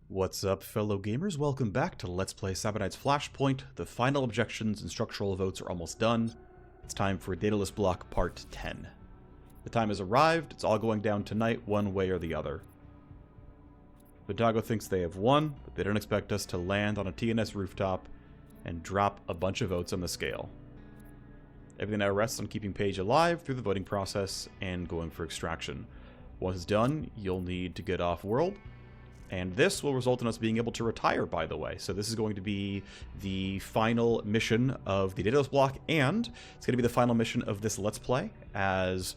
What's up, fellow gamers? Welcome back to Let's Play Sabonite's Flashpoint. The final objections and structural votes are almost done. It's time for Daedalus Bloc Part 10. The time has arrived. It's all going down tonight, one way or the other. Vidago thinks they have won, but they don't expect us to land on a TNS rooftop and drop a bunch of votes on the scale. Everything now rests on keeping Paige alive through the voting process and going for extraction. Once it's done, you'll need to get off-world. And this will result in us being able to retire, by the way. So this is going to be the final mission of the Daedalus block, and it's going to be the final mission of this Let's Play, as,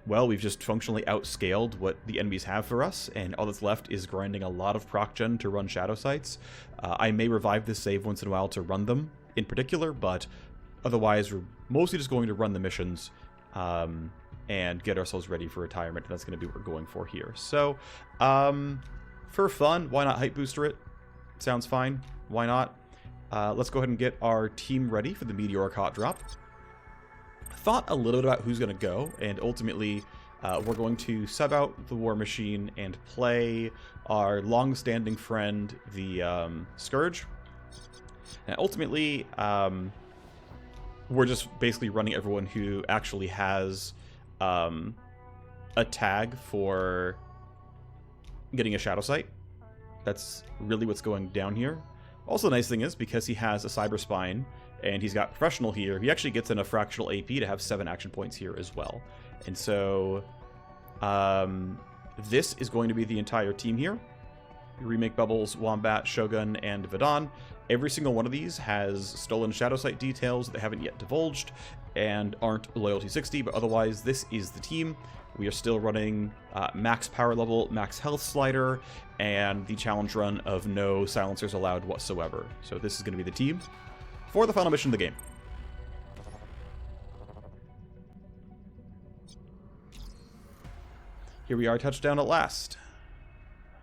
well, we've just functionally outscaled what the enemies have for us, and all that's left is grinding a lot of proc gen to run shadow sites. I may revive this save once in a while to run them in particular, but otherwise we're mostly just going to run the missions, and get ourselves ready for retirement. That's going to be what we're going for here. So, for fun, why not hype booster it? Sounds fine. Why not? Let's go ahead and get our team ready for the Meteoric Hotdrop. Thought a little bit about who's going to go, and ultimately, we're going to sub out the War Machine and play our long-standing friend, the Scourge. And ultimately, we're just basically running everyone who actually has a tag for getting a shadow sight. That's really what's going down here. Also, the nice thing is, because he has a cyber spine and he's got professional here, he actually gets in a fractional AP to have 7 action points here as well. And so this is going to be the entire team here. Remake Bubbles, Wombat, Shogun, and Vidon. Every single one of these has stolen shadow sight details that they haven't yet divulged and aren't loyalty 60, but otherwise this is the team. We are still running max power level, max health slider, and the challenge run of no silencers allowed whatsoever. So this is going to be the team for the final mission of the game. Here we are, touchdown at last.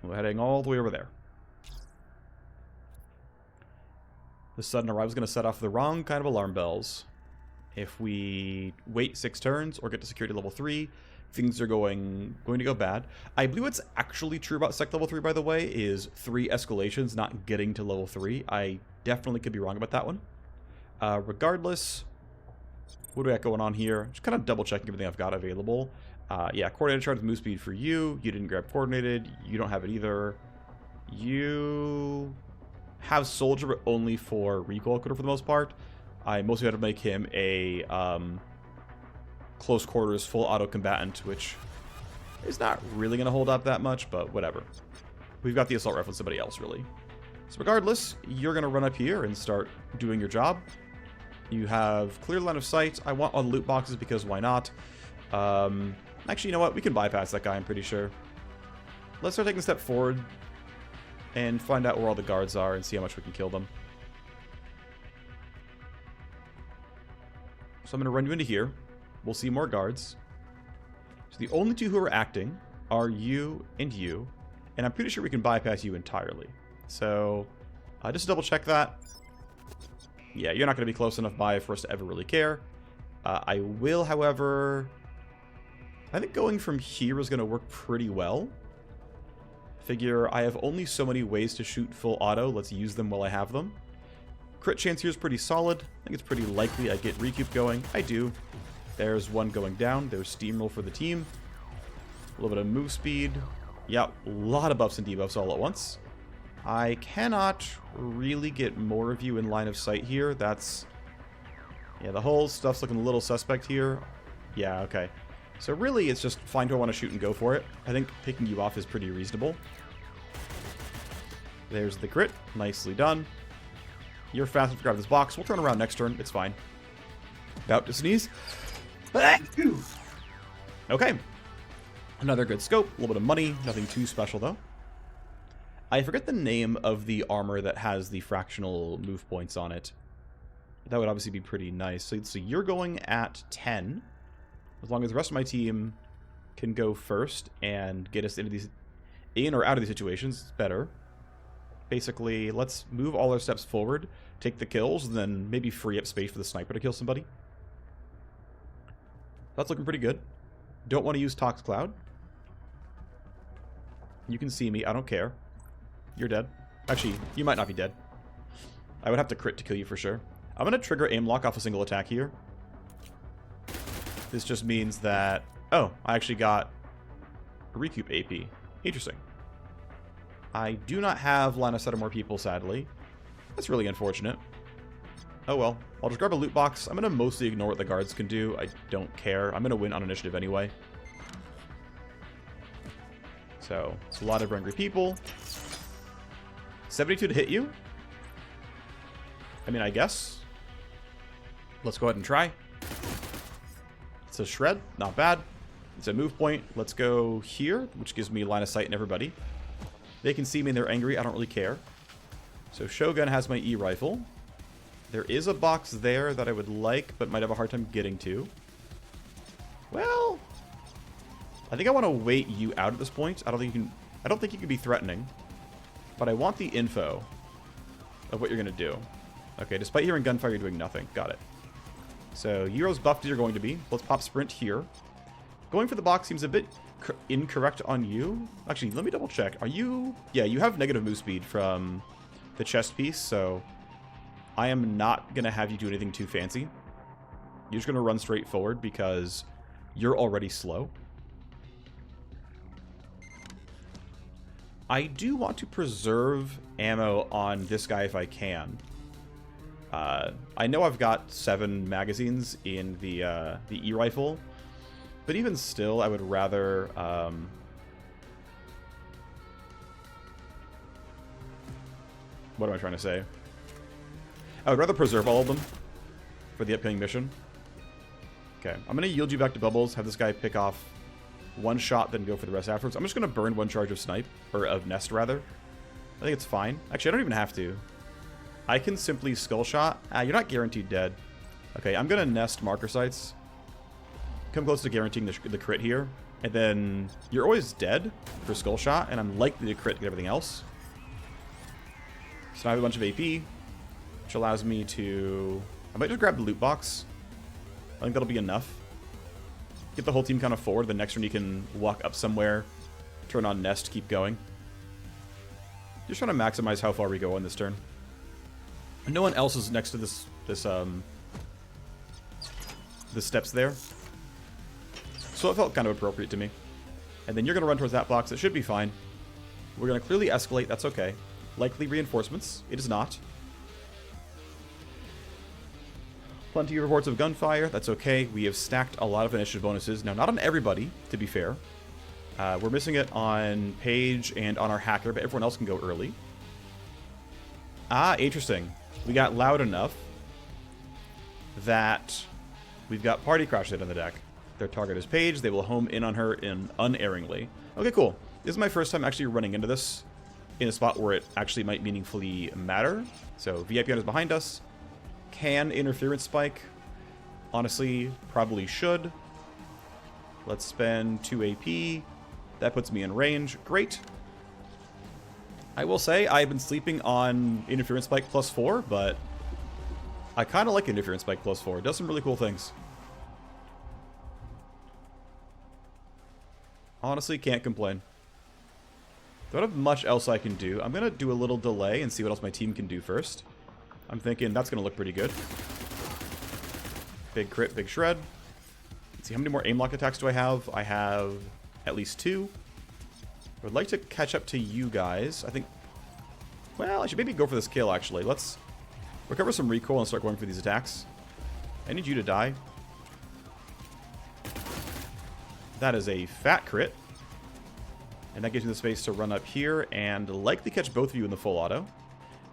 We're heading all the way over there. The sudden arrival is going to set off the wrong kind of alarm bells. If we wait 6 turns or get to security level 3, things are going to go bad. I believe what's actually true about sec level 3, by the way, is 3 escalations not getting to level 3. I definitely could be wrong about that one. Regardless, what do we got going on here? Just kind of double checking everything I've got available. Yeah, coordinated charge with move speed for you. You didn't grab coordinated. You don't have it either. You have soldier, but only for recoil for the most part. I mostly had to make him a close quarters full auto combatant, which is not really going to hold up that much, but whatever. We've got the assault rifle with somebody else, really. So regardless, you're going to run up here and start doing your job. You have clear line of sight. I want all the loot boxes because why not? Actually, you know what? We can bypass that guy, I'm pretty sure. Let's start taking a step forward and find out where all the guards are and see how much we can kill them. So I'm going to run you into here. We'll see more guards. So the only 2 who are acting are you, and I'm pretty sure we can bypass you entirely. So just double check that. Yeah, you're not going to be close enough by for us to ever really care. I will, however, I think going from here is going to work pretty well. Figure I have only so many ways to shoot full auto. Let's use them while I have them. Crit chance here is pretty solid. I think it's pretty likely I get recoup going. I do. There's one going down. There's steamroll for the team. A little bit of move speed. Yeah, a lot of buffs and debuffs all at once. I cannot really get more of you in line of sight here. That's... yeah, the whole stuff's looking a little suspect here. Yeah, okay. So really, it's just find who I want to shoot and go for it. I think picking you off is pretty reasonable. There's the crit. Nicely done. You're fast enough to grab this box. We'll turn around next turn. It's fine. About to sneeze. Okay. Another good scope. A little bit of money. Nothing too special, though. I forget the name of the armor that has the fractional move points on it. That would obviously be pretty nice. So you're going at 10. As long as the rest of my team can go first and get us into these, in or out of these situations, it's better. Basically, let's move all our steps forward, take the kills, and then maybe free up space for the sniper to kill somebody. That's looking pretty good. Don't want to use Tox Cloud. You can see me. I don't care. You're dead. Actually, you might not be dead. I would have to crit to kill you for sure. I'm going to trigger aim lock off a single attack here. This just means that... Oh, I actually got a recoup AP. Interesting. I do not have line of sight of more people, sadly. That's really unfortunate. Oh well. I'll just grab a loot box. I'm going to mostly ignore what the guards can do. I don't care. I'm going to win on initiative anyway. So, it's a lot of angry people. 72 to hit you? I mean, I guess. Let's go ahead and try. It's a shred. Not bad. It's a move point. Let's go here, which gives me line of sight and everybody. They can see me and they're angry. I don't really care. So Shogun has my E-rifle. There is a box there that I would like, but might have a hard time getting to. Well, I think I want to wait you out at this point. I don't think you can be threatening. But I want the info of what you're going to do. Okay, despite hearing gunfire, you're doing nothing. Got it. So, Euro's buffed as you're going to be. Let's pop sprint here. Going for the box seems a bit incorrect on you. Actually, let me double check. Are you... Yeah, you have negative move speed from the chest piece, so I am not going to have you do anything too fancy. You're just going to run straight forward because you're already slow. I do want to preserve ammo on this guy if I can. I know I've got 7 magazines in the E-rifle, but even still, I would rather... what am I trying to say? I would rather preserve all of them for the upcoming mission. Okay, I'm going to yield you back to Bubbles, have this guy pick off one shot, then go for the rest afterwards. I'm just going to burn one charge of Snipe, or of Nest, rather. I think it's fine. Actually, I don't even have to. I can simply Skull Shot. You're not guaranteed dead. Okay, I'm going to Nest Marker Sights. Come close to guaranteeing the crit here. And then you're always dead for Skull Shot, and I'm likely to crit to get everything else. So now I have a bunch of AP, which allows me to... I might just grab the loot box. I think that'll be enough. Get the whole team kind of forward. The next turn you can walk up somewhere, turn on Nest, keep going. Just trying to maximize how far we go on this turn. And no one else is next to the steps there. So it felt kind of appropriate to me. And then you're going to run towards that box. It should be fine. We're going to clearly escalate. That's okay. Likely reinforcements. It is not. Plenty of reports of gunfire. That's okay. We have stacked a lot of initiative bonuses. Now, not on everybody, to be fair. We're missing it on Paige and on our hacker, but everyone else can go early. Ah, interesting. We got loud enough that we've got Party Crash on the deck. Their target is Paige. They will home in on her unerringly. Okay, cool. This is my first time actually running into this in a spot where it actually might meaningfully matter. So VIP is behind us. Can interference spike? Honestly, probably should. Let's spend 2 AP. That puts me in range. Great. I will say I've been sleeping on interference spike +4, but I kind of like interference spike +4. It does some really cool things. Honestly, can't complain. Don't have much else I can do. I'm going to do a little delay and see what else my team can do first. I'm thinking that's going to look pretty good. Big crit, big shred. Let's see, how many more aim lock attacks do I have? I have at least 2. I would like to catch up to you guys. I think... Well, I should maybe go for this kill, actually. Let's recover some recoil and start going for these attacks. I need you to die. That is a fat crit. And that gives me the space to run up here and likely catch both of you in the full auto.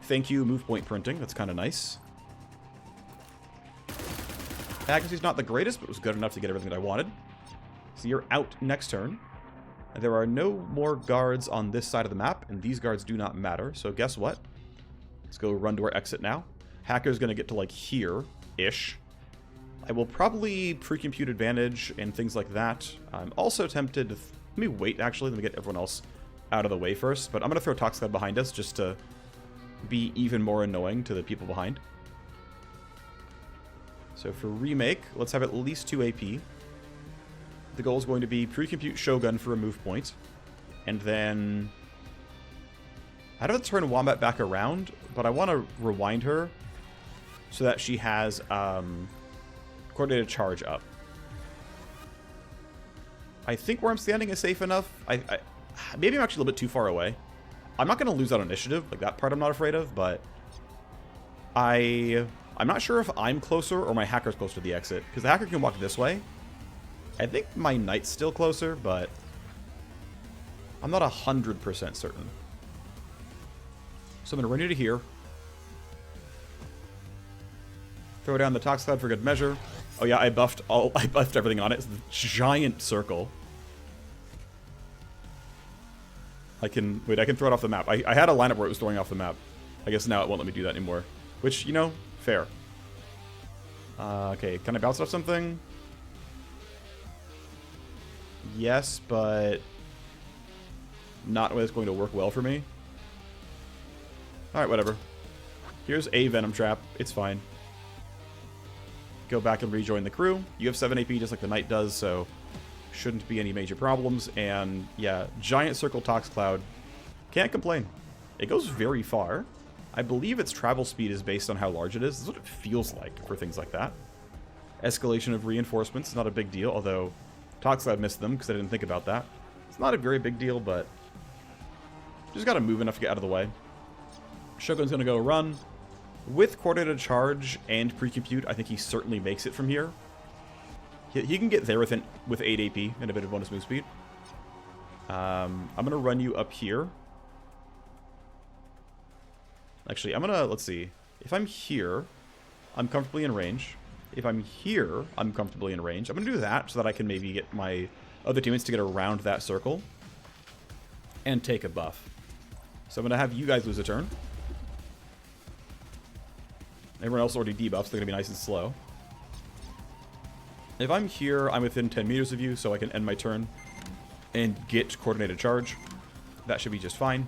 Thank you, move point printing. That's kind of nice. Accuracy's not the greatest, but it was good enough to get everything that I wanted. So you're out next turn. There are no more guards on this side of the map, and these guards do not matter. So guess what? Let's go run to our exit now. Hacker's going to get to, like, here-ish. I will probably pre-compute advantage and things like that. I'm also tempted to... Let me wait, actually. Let me get everyone else out of the way first. But I'm going to throw Toxicad behind us just to be even more annoying to the people behind. So for remake, let's have at least 2 AP. The goal is going to be pre-compute Shogun for a move point. And then I'd have to turn Wombat back around, but I want to rewind her so that she has coordinated charge up. I think where I'm standing is safe enough. Maybe I'm actually a little bit too far away. I'm not going to lose out on initiative. Like, that part I'm not afraid of, but I'm not sure if I'm closer or my hacker's closer to the exit, because the hacker can walk this way. I think my knight's still closer, but I'm not 100% certain. So I'm going to run you to here. Throw down the Tox Cloud for good measure. Oh yeah, I buffed everything on it. It's a giant circle. I can throw it off the map. I had a lineup where it was throwing off the map. I guess now it won't let me do that anymore. Which, you know, fair. Okay, can I bounce off something? Yes, but not when it's going to work well for me. Alright, whatever. Here's a Venom Trap. It's fine. Go back and rejoin the crew. You have 7 AP just like the Knight does, so shouldn't be any major problems. And yeah, giant circle Tox Cloud. Can't complain. It goes very far. I believe its travel speed is based on how large it is. This is what it feels like for things like that. Escalation of reinforcements is not a big deal, although Tox Cloud missed them because I didn't think about that. It's not a very big deal, but just got to move enough to get out of the way. Shogun's going to go run. With coordinated charge and pre-compute, I think he certainly makes it from here. He can get there with 8 AP and a bit of bonus move speed. I'm going to run you up here. Actually, let's see. If I'm here, I'm comfortably in range. If I'm here, I'm comfortably in range. I'm going to do that so that I can maybe get my other teammates to get around that circle and take a buff. So I'm going to have you guys lose a turn. Everyone else already debuffs, so they're going to be nice and slow. If I'm here, I'm within 10 meters of you, so I can end my turn and get coordinated charge. That should be just fine.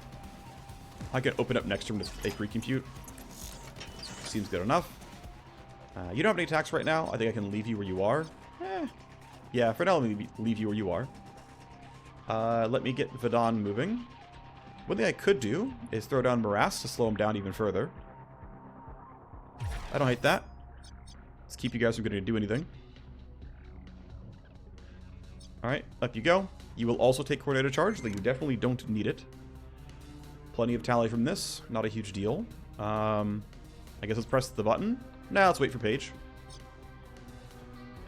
I can open up next turn with a pre-compute. Seems good enough. You don't have any attacks right now. I think I can leave you where you are. Yeah, for now, let me leave you where you are. Let me get Vidon moving. One thing I could do is throw down Morass to slow him down even further. I don't hate that. Let's keep you guys from going to do anything. Alright, up you go. You will also take coordinated charge, though you definitely don't need it. Plenty of tally from this. Not a huge deal. I guess let's press the button. Now let's wait for Paige.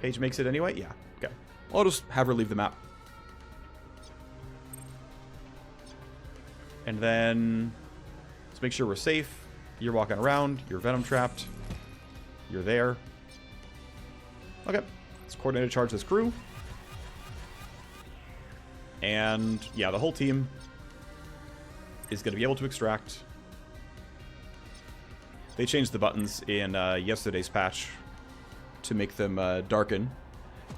Paige makes it anyway? Yeah, okay. I'll just have her leave the map. And then let's make sure we're safe. You're walking around. You're Venom trapped. You're there. Okay. Let's coordinated charge this crew. And yeah, the whole team is going to be able to extract. They changed the buttons in yesterday's patch to make them darken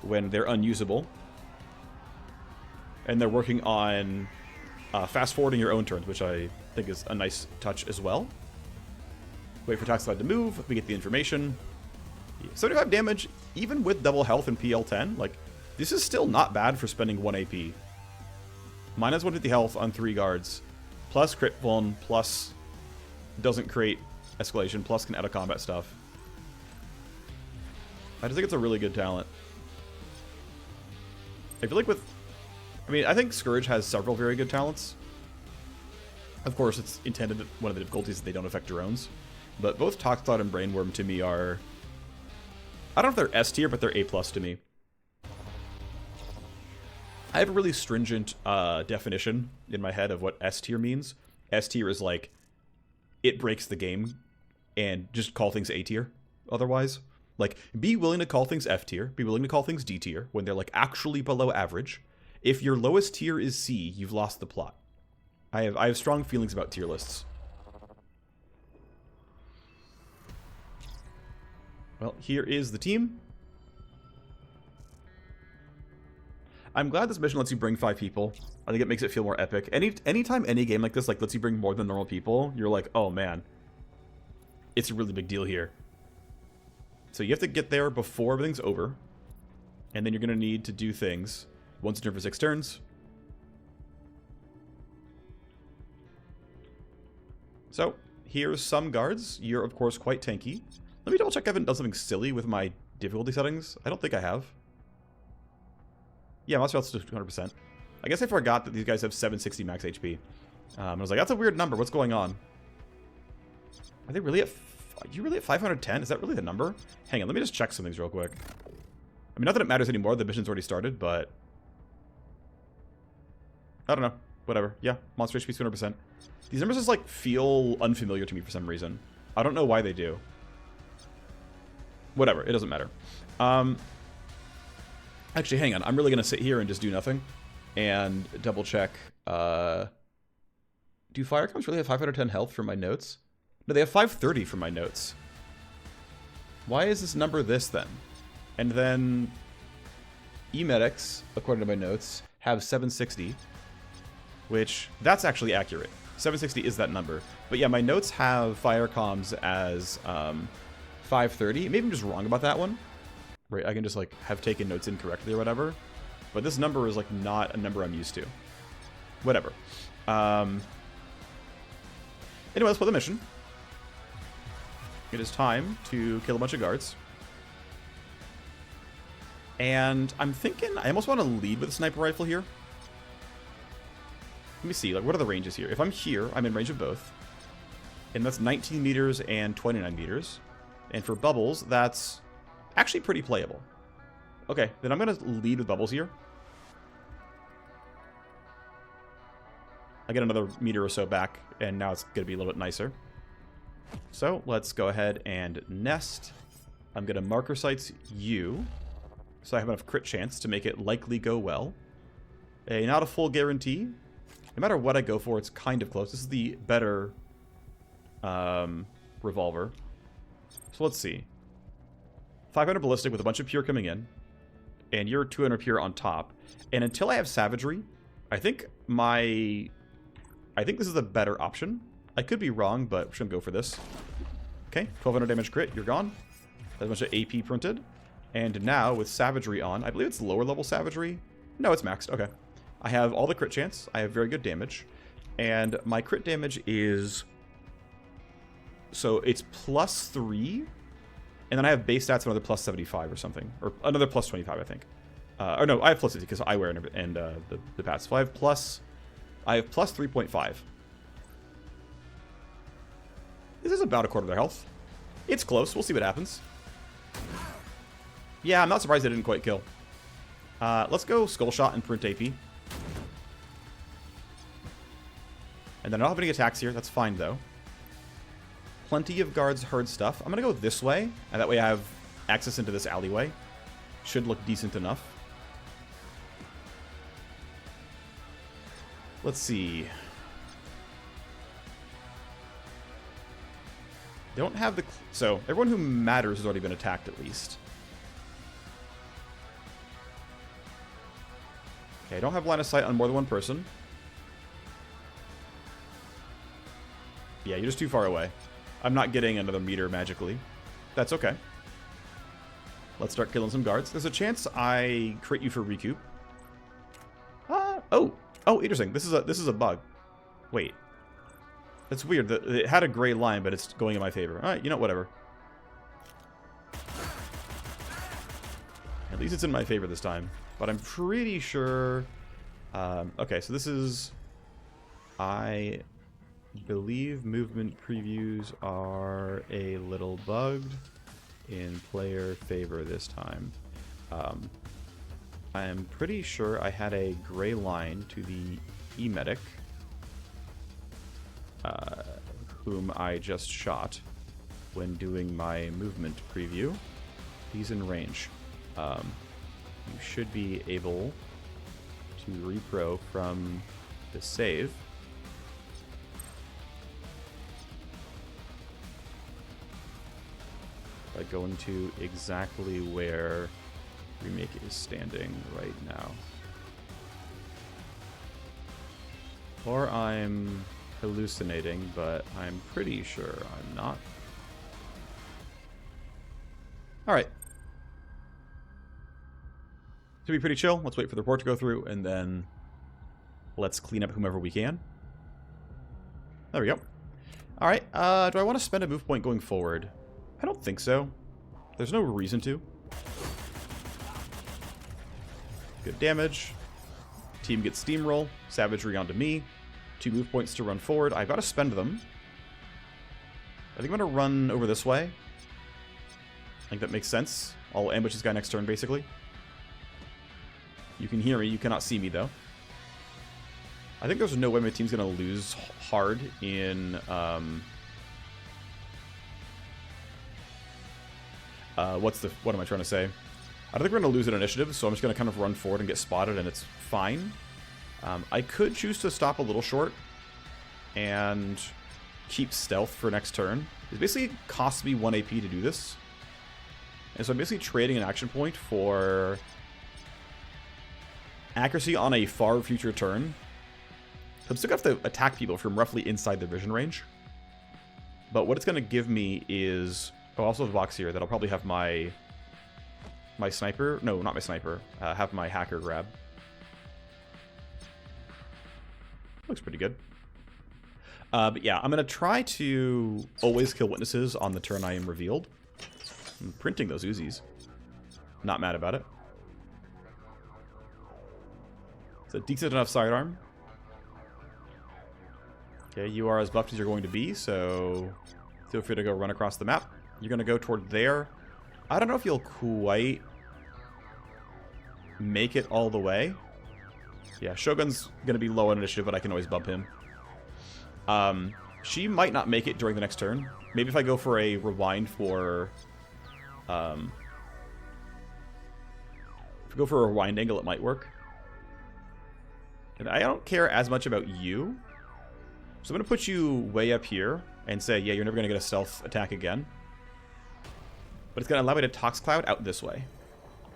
when they're unusable. And they're working on fast forwarding your own turns, which I think is a nice touch as well. Wait for Tox Cloud to move. We get the information. 75 damage, even with double health and PL10. Like, this is still not bad for spending 1 AP. Minus 150 health on 3 guards. Plus crit vuln, plus doesn't create escalation, plus can out of combat stuff. I just think it's a really good talent. I feel like I think Scourge has several very good talents. Of course, it's intended that one of the difficulties is they don't affect drones. But both Tox Cloud and Brainworm to me are... I don't know if they're S tier, but they're A+ to me. I have a really stringent definition in my head of what S tier means. S tier is like, it breaks the game, and just call things A tier otherwise. Like, be willing to call things F tier, be willing to call things D tier, when they're like actually below average. If your lowest tier is C, you've lost the plot. I have strong feelings about tier lists. Well, here is the team. I'm glad this mission lets you bring 5 people. I think it makes it feel more epic. Anytime any game like this lets you bring more than normal people, you're like, oh man, it's a really big deal here. So you have to get there before everything's over, and then you're going to need to do things once a turn for 6 turns. So, here's some guards. You're, of course, quite tanky. Let me double check I haven't done something silly with my difficulty settings. I don't think I have. Yeah, monster health's to 200%. I guess I forgot that these guys have 760 max HP. I was like, that's a weird number. What's going on? Are they really at... Are you really at 510? Is that really the number? Hang on, let me just check some things real quick. I mean, not that it matters anymore. The mission's already started, but... I don't know. Whatever. Yeah, monster HP 200%. These numbers just, like, feel unfamiliar to me for some reason. I don't know why they do. Whatever. It doesn't matter. Actually, hang on. I'm really going to sit here and just do nothing. And double check. Do Firecoms really have 510 health from my notes? No, they have 530 from my notes. Why is this number this then? And then E-Medics, according to my notes, have 760. Which, that's actually accurate. 760 is that number. But yeah, my notes have Firecoms as 530. Maybe I'm just wrong about that one. Right, I can just like have taken notes incorrectly or whatever. But this number is like not a number I'm used to. Whatever. Anyway, let's play the mission. It is time to kill a bunch of guards. And I'm thinking I almost want to lead with a sniper rifle here. Let me see, like, what are the ranges here? If I'm here, I'm in range of both. And that's 19 meters and 29 meters. And for bubbles, that's actually pretty playable. Okay, then I'm going to lead with bubbles here. I get another meter or so back, and now it's going to be a little bit nicer. So, let's go ahead and nest. I'm going to marker sights you, so I have enough crit chance to make it likely go well. Not a full guarantee. No matter what I go for, it's kind of close. This is the better revolver. So let's see. 500 ballistic with a bunch of pure coming in. And you're 200 pure on top. And until I have savagery, I think this is a better option. I could be wrong, but we're just going to go for this. Okay, 1200 damage crit, you're gone. There's a bunch of AP printed. And now, with savagery on, I believe it's lower level savagery. No, it's maxed. Okay. I have all the crit chance. I have very good damage. And my crit damage is... So, it's +3. And then I have base stats of another +75 or something. Or another +25, I think. Or no, I have +50 because I wear and the pass. So I have +3.5. This is about a quarter of their health. It's close. We'll see what happens. Yeah, I'm not surprised they didn't quite kill. Let's go Skull Shot and print AP. And then I don't have any attacks here. That's fine, though. Plenty of guards heard stuff. I'm going to go this way, and that way I have access into this alleyway. Should look decent enough. Let's see. They don't have the... So, everyone who matters has already been attacked, at least. Okay, I don't have line of sight on more than one person. Yeah, you're just too far away. I'm not getting another meter magically. That's okay. Let's start killing some guards. There's a chance I crit you for recoup. Oh, interesting. This is a bug. Wait. That's weird. It had a gray line, but it's going in my favor. Alright, you know, whatever. At least it's in my favor this time. But I'm pretty sure... okay, so this is... I believe movement previews are a little bugged in player favor this time. I am pretty sure I had a gray line to the E-Medic, whom I just shot when doing my movement preview. He's in range. You should be able to repro from the save. By going to exactly where Remake is standing right now. Or I'm hallucinating, but I'm pretty sure I'm not. Alright. To be pretty chill, let's wait for the report to go through, and then let's clean up whomever we can. There we go. Alright, do I want to spend a move point going forward? I don't think so. There's no reason to. Good damage. Team gets steamroll. Savagery onto me. 2 move points to run forward. I've got to spend them. I think I'm going to run over this way. I think that makes sense. I'll ambush this guy next turn, basically. You can hear me. You cannot see me, though. I think there's no way my team's going to lose hard in... what am I trying to say? I don't think we're going to lose an initiative, so I'm just going to kind of run forward and get spotted, and it's fine. I could choose to stop a little short and keep stealth for next turn. It basically costs me 1 AP to do this. And so I'm basically trading an action point for accuracy on a far future turn. So I'm still going to have to attack people from roughly inside their vision range. But what it's going to give me is... Oh, I also have a box here that I'll probably have my sniper... No, not my sniper. Have my hacker grab. Looks pretty good. But yeah, I'm going to try to always kill witnesses on the turn I am revealed. I'm printing those Uzis. Not mad about it. It's a decent enough sidearm. Okay, you are as buffed as you're going to be, so feel free to go run across the map. You're going to go toward there. I don't know if you'll quite make it all the way. Yeah, Shogun's going to be low on initiative, but I can always bump him. She might not make it during the next turn. Maybe if I go for a rewind for... if I go for a rewind angle, it might work. And I don't care as much about you. So I'm going to put you way up here and say, yeah, you're never going to get a stealth attack again. But it's going to allow me to Tox Cloud out this way.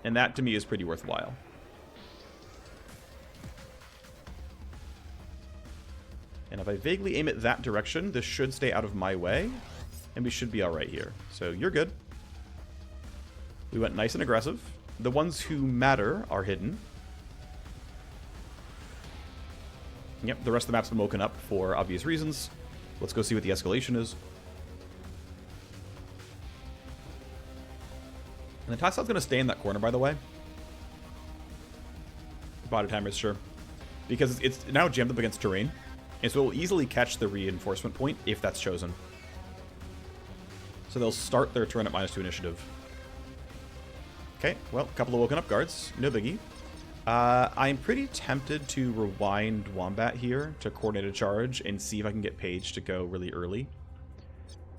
And that, to me, is pretty worthwhile. And if I vaguely aim it that direction, this should stay out of my way. And we should be alright here. So you're good. We went nice and aggressive. The ones who matter are hidden. Yep, the rest of the map's been woken up for obvious reasons. Let's go see what the escalation is. And the Tox Cloud's going to stay in that corner, by the way. Body timers, sure. Because it's now jammed up against terrain. And so it will easily catch the reinforcement point if that's chosen. So they'll start their turn at -2 initiative. Okay, well, a couple of woken up guards. No biggie. I'm pretty tempted to rewind Wombat here to coordinate a charge and see if I can get Paige to go really early.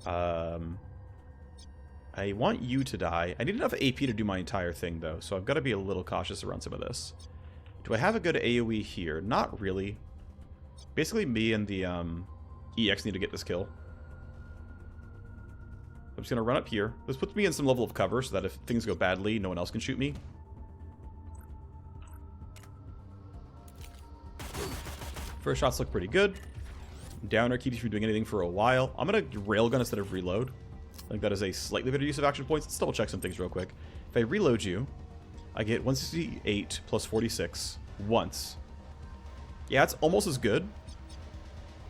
I want you to die. I need enough AP to do my entire thing, though, so I've got to be a little cautious around some of this. Do I have a good AoE here? Not really. Basically, me and the EX need to get this kill. I'm just going to run up here. This puts me in some level of cover so that if things go badly, no one else can shoot me. First shots look pretty good. Downer keeps you from doing anything for a while. I'm going to railgun instead of reload. I think that is a slightly better use of action points. Let's double check some things real quick. If I reload you, I get 168 plus 46 once. Yeah, it's almost as good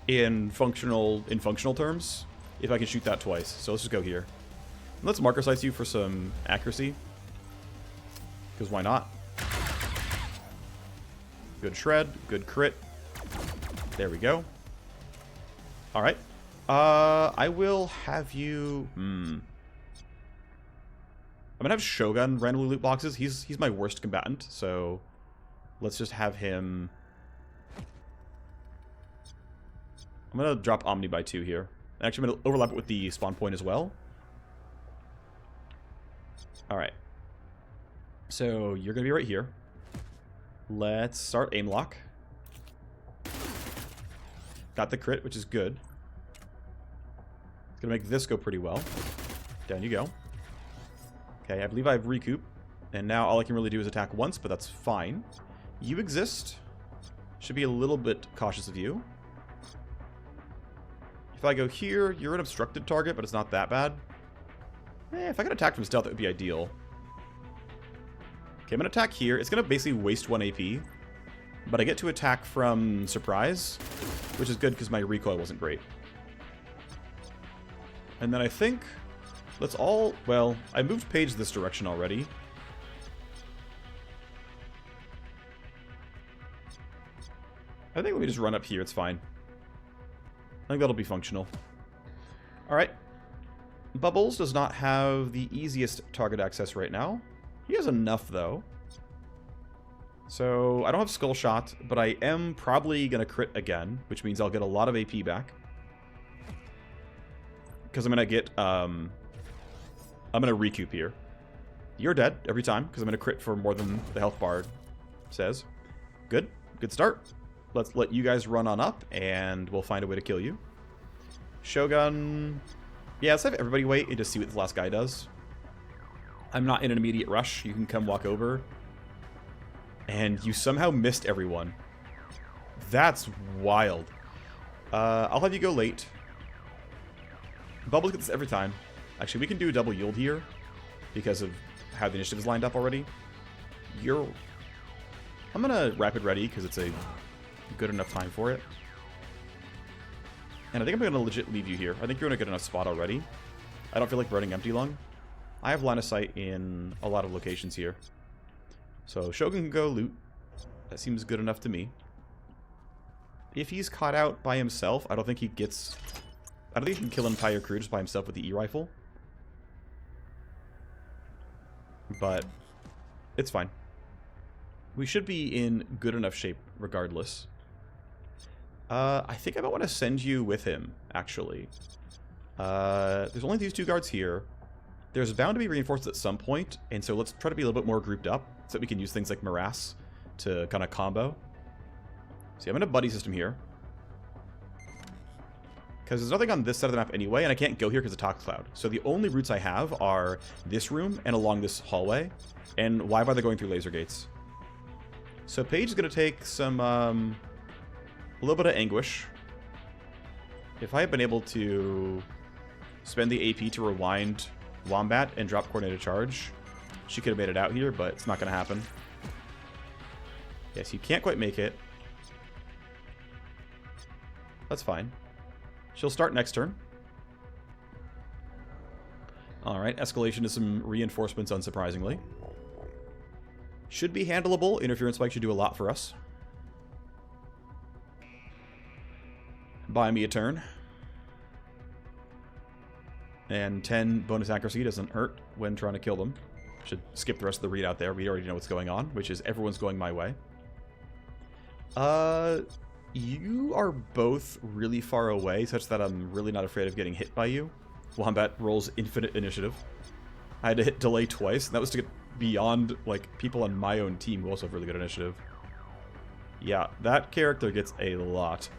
in functional terms if I can shoot that twice. So let's just go here. And let's marker sights you for some accuracy. Because why not? Good shred, good crit. There we go. Alright. I will have you... I'm gonna have Shogun randomly loot boxes. He's my worst combatant, so let's just have him... I'm gonna drop Omni by 2 here. Actually, I'm gonna overlap it with the spawn point as well. Alright. So, you're gonna be right here. Let's start aim lock. Got the crit, which is good. It's gonna make this go pretty well. Down you go. Okay, I believe I have recoup. And now all I can really do is attack once, but that's fine. You exist. Should be a little bit cautious of you. If I go here, you're an obstructed target, but it's not that bad. If I could attack from stealth, that would be ideal. Okay, I'm gonna attack here. It's gonna basically waste 1 AP. But I get to attack from surprise, which is good because my recoil wasn't great. And then I think, let's all, well, I moved Paige this direction already. I think we just run up here, it's fine. I think that'll be functional. Alright. Bubbles does not have the easiest target access right now. He has enough, though. So, I don't have Skull Shot, but I am probably going to crit again, which means I'll get a lot of AP back. Because I'm going to get, I'm going to recoup here. You're dead every time, because I'm going to crit for more than the health bar says. Good. Good start. Let's let you guys run on up, and we'll find a way to kill you. Shogun... Yeah, let's have everybody wait and just see what this last guy does. I'm not in an immediate rush. You can come walk over. And you somehow missed everyone. That's wild. I'll have you go late. Bubbles gets this every time. Actually, we can do a double yield here because of how the initiative is lined up already. I'm gonna rapid ready because it's a good enough time for it. And I think I'm gonna legit leave you here. I think you're in a good enough spot already. I don't feel like running empty lung. I have line of sight in a lot of locations here. So Shogun can go loot. That seems good enough to me. If he's caught out by himself, I don't think he gets... I don't think he can kill an entire crew just by himself with the E-rifle. But it's fine. We should be in good enough shape regardless. I think I might want to send you with him, actually. There's only these two guards here. There's bound to be reinforcements at some point, and so let's try to be a little bit more grouped up so that we can use things like Morass to kind of combo. See, I'm in a buddy system here. Because there's nothing on this side of the map anyway, and I can't go here because of Tox Cloud. So the only routes I have are this room and along this hallway. And why bother going through laser gates? So Paige is going to take some, a little bit of anguish. If I had been able to spend the AP to rewind Wombat and drop coordinated charge, she could have made it out here, but it's not going to happen. Yes, you can't quite make it. That's fine. She'll start next turn. Alright, escalation to some reinforcements, unsurprisingly. Should be handleable. Interference spike should do a lot for us. Buy me a turn. And 10 bonus accuracy doesn't hurt when trying to kill them. Should skip the rest of the readout there. We already know what's going on, which is everyone's going my way. You are both really far away, such that I'm really not afraid of getting hit by you. Wombat rolls infinite initiative. I had to hit delay twice, and that was to get beyond, like, people on my own team who also have really good initiative. Yeah, that character gets a lot.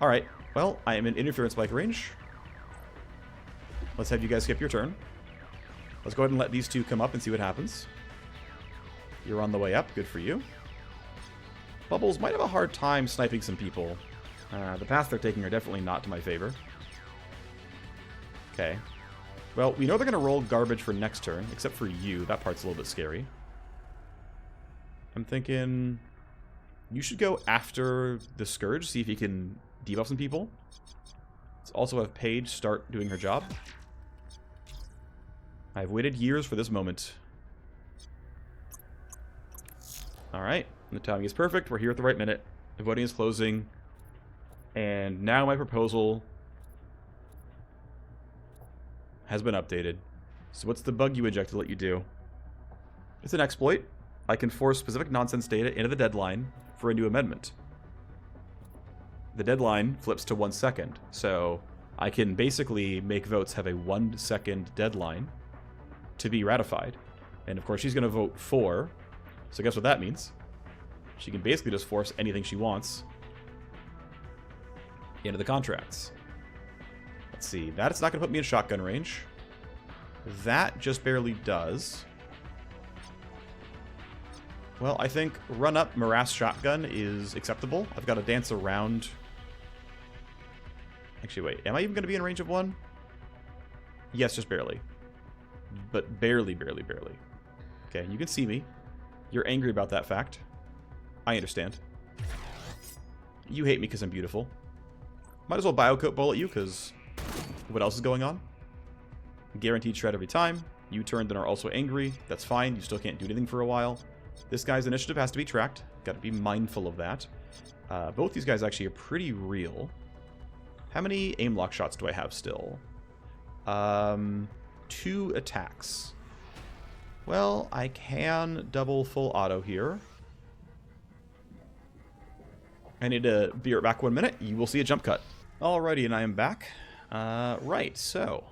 Alright, well, I am in interference spike range. Let's have you guys skip your turn. Let's go ahead and let these two come up and see what happens. You're on the way up, good for you. Bubbles might have a hard time sniping some people. The paths they're taking are definitely not to my favor. Okay. Well, we know they're going to roll garbage for next turn, except for you. That part's a little bit scary. I'm thinking you should go after the Scourge, see if you can debuff some people. Let's also have Paige start doing her job. I've waited years for this moment. Alright. The timing is perfect. We're here at the right minute. The voting is closing. And now my proposal has been updated. So what's the bug you inject to let you do? It's an exploit. I can force specific nonsense data into the deadline for a new amendment. The deadline flips to 1 second. So I can basically make votes have a 1 second deadline to be ratified. And of course she's going to vote for. So guess what that means? She can basically just force anything she wants into the contracts. Let's see. That's not going to put me in shotgun range. That just barely does. Well, I think run-up Morass shotgun is acceptable. I've got to dance around. Actually, wait. Am I even going to be in range of 1? Yes, just barely. But barely, barely, barely. Okay, you can see me. You're angry about that fact. I understand. You hate me because I'm beautiful. Might as well biocoat bullet you, because what else is going on? Guaranteed shred every time. You turned and are also angry. That's fine. You still can't do anything for a while. This guy's initiative has to be tracked. Got to be mindful of that. Both these guys actually are pretty real. How many aim lock shots do I have still? 2 attacks. Well, I can double full auto here. I need to be right back 1 minute. You will see a jump cut. Alrighty, and I am back. Right, so...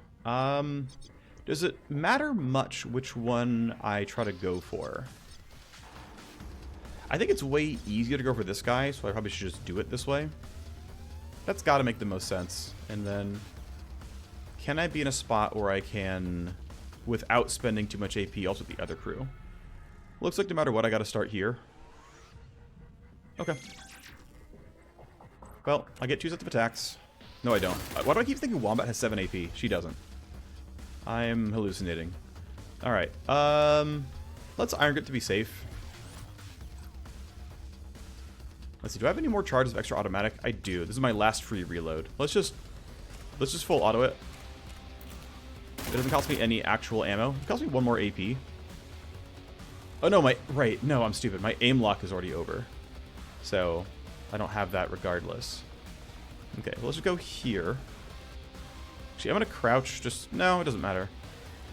does it matter much which one I try to go for? I think it's way easier to go for this guy, so I probably should just do it this way. That's got to make the most sense. And then, can I be in a spot where I can, without spending too much AP, also the other crew? Looks like no matter what, I got to start here. Okay. Well, I get 2 sets of attacks. No, I don't. Why do I keep thinking Wombat has 7 AP? She doesn't. I'm hallucinating. Alright, let's Iron Grip to be safe. Let's see, do I have any more charges of extra automatic? I do. This is my last free reload. Let's just full auto it. It doesn't cost me any actual ammo. It costs me 1 more AP. Oh no, no, I'm stupid. My aim lock is already over. So, I don't have that regardless. Okay, well, let's just go here. Actually, I'm gonna crouch. No, it doesn't matter.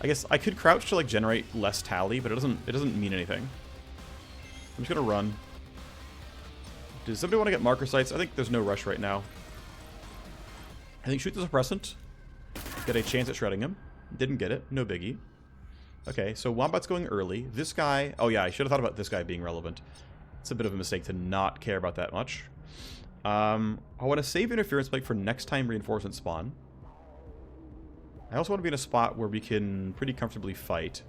I guess I could crouch to like generate less tally, but it doesn't mean anything. I'm just gonna run. Does somebody want to get marker sights? I think there's no rush right now. I think shoot the suppressant. Get a chance at shredding him. Didn't get it. No biggie. Okay, so Wombat's going early. This guy... Oh yeah, I should have thought about this guy being relevant. It's a bit of a mistake to not care about that much. I want to save Interference Spike for next time reinforcement spawn. I also want to be in a spot where we can pretty comfortably fight.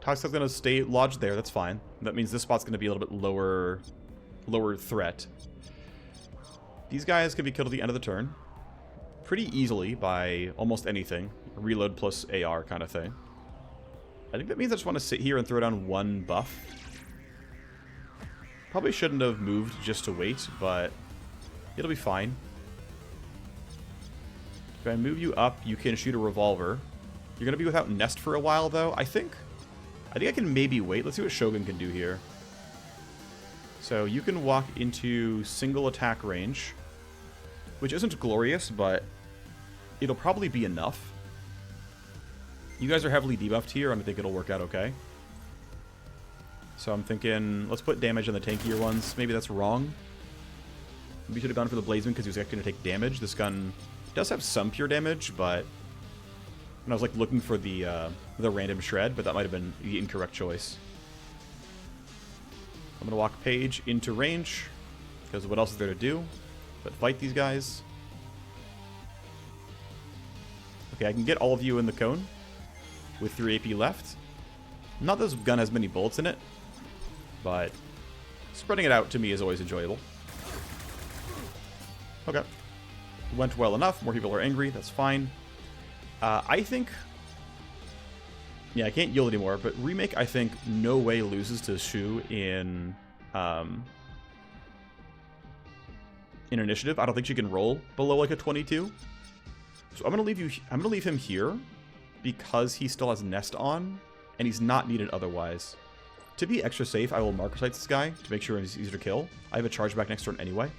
Toxic's going to stay lodged there, that's fine. That means this spot's going to be a little bit lower threat. These guys can be killed at the end of the turn. Pretty easily by almost anything. Reload plus AR kind of thing. I think that means I just want to sit here and throw down 1 buff. Probably shouldn't have moved just to wait, but it'll be fine. If I move you up, you can shoot a revolver. You're going to be without Nest for a while, though. I think I can maybe wait. Let's see what Shogun can do here. So you can walk into single attack range, which isn't glorious, but it'll probably be enough. You guys are heavily debuffed here, and I think it'll work out okay. So I'm thinking, let's put damage on the tankier ones. Maybe that's wrong. We should have gone for the Blazeman because he was actually going to take damage. This gun does have some pure damage, but when I was like looking for the random shred, but that might have been the incorrect choice. I'm going to walk Paige into range, because what else is there to do but fight these guys? Okay, I can get all of you in the cone with 3 AP left. Not that this gun has many bullets in it, but spreading it out to me is always enjoyable. Okay. Went well enough. More people are angry. That's fine. I think... Yeah, I can't yield anymore, but Remake, I think, no way loses to Shu in initiative. I don't think she can roll below like a 22. So I'm gonna leave him here because he still has Nest on, and he's not needed otherwise. To be extra safe, I will marker sight this guy to make sure he's easier to kill. I have a charge back next turn anyway.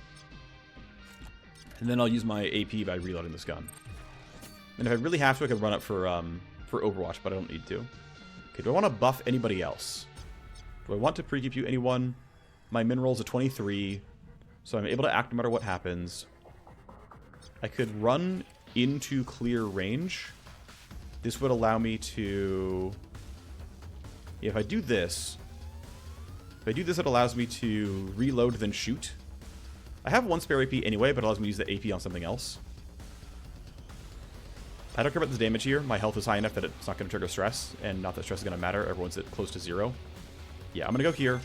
And then I'll use my AP by reloading this gun. And if I really have to, I can run up for Overwatch, but I don't need to. Okay, do I want to buff anybody else? Do I want to pre-keep you anyone? My min roll's a 23, so I'm able to act no matter what happens. I could run into clear range. This would allow me to... Yeah, if I do this, it allows me to reload then shoot. I have 1 spare AP anyway, but it allows me to use the AP on something else. I don't care about this damage here. My health is high enough that it's not going to trigger stress, and not that stress is going to matter. Everyone's at close to 0. Yeah, I'm going to go here,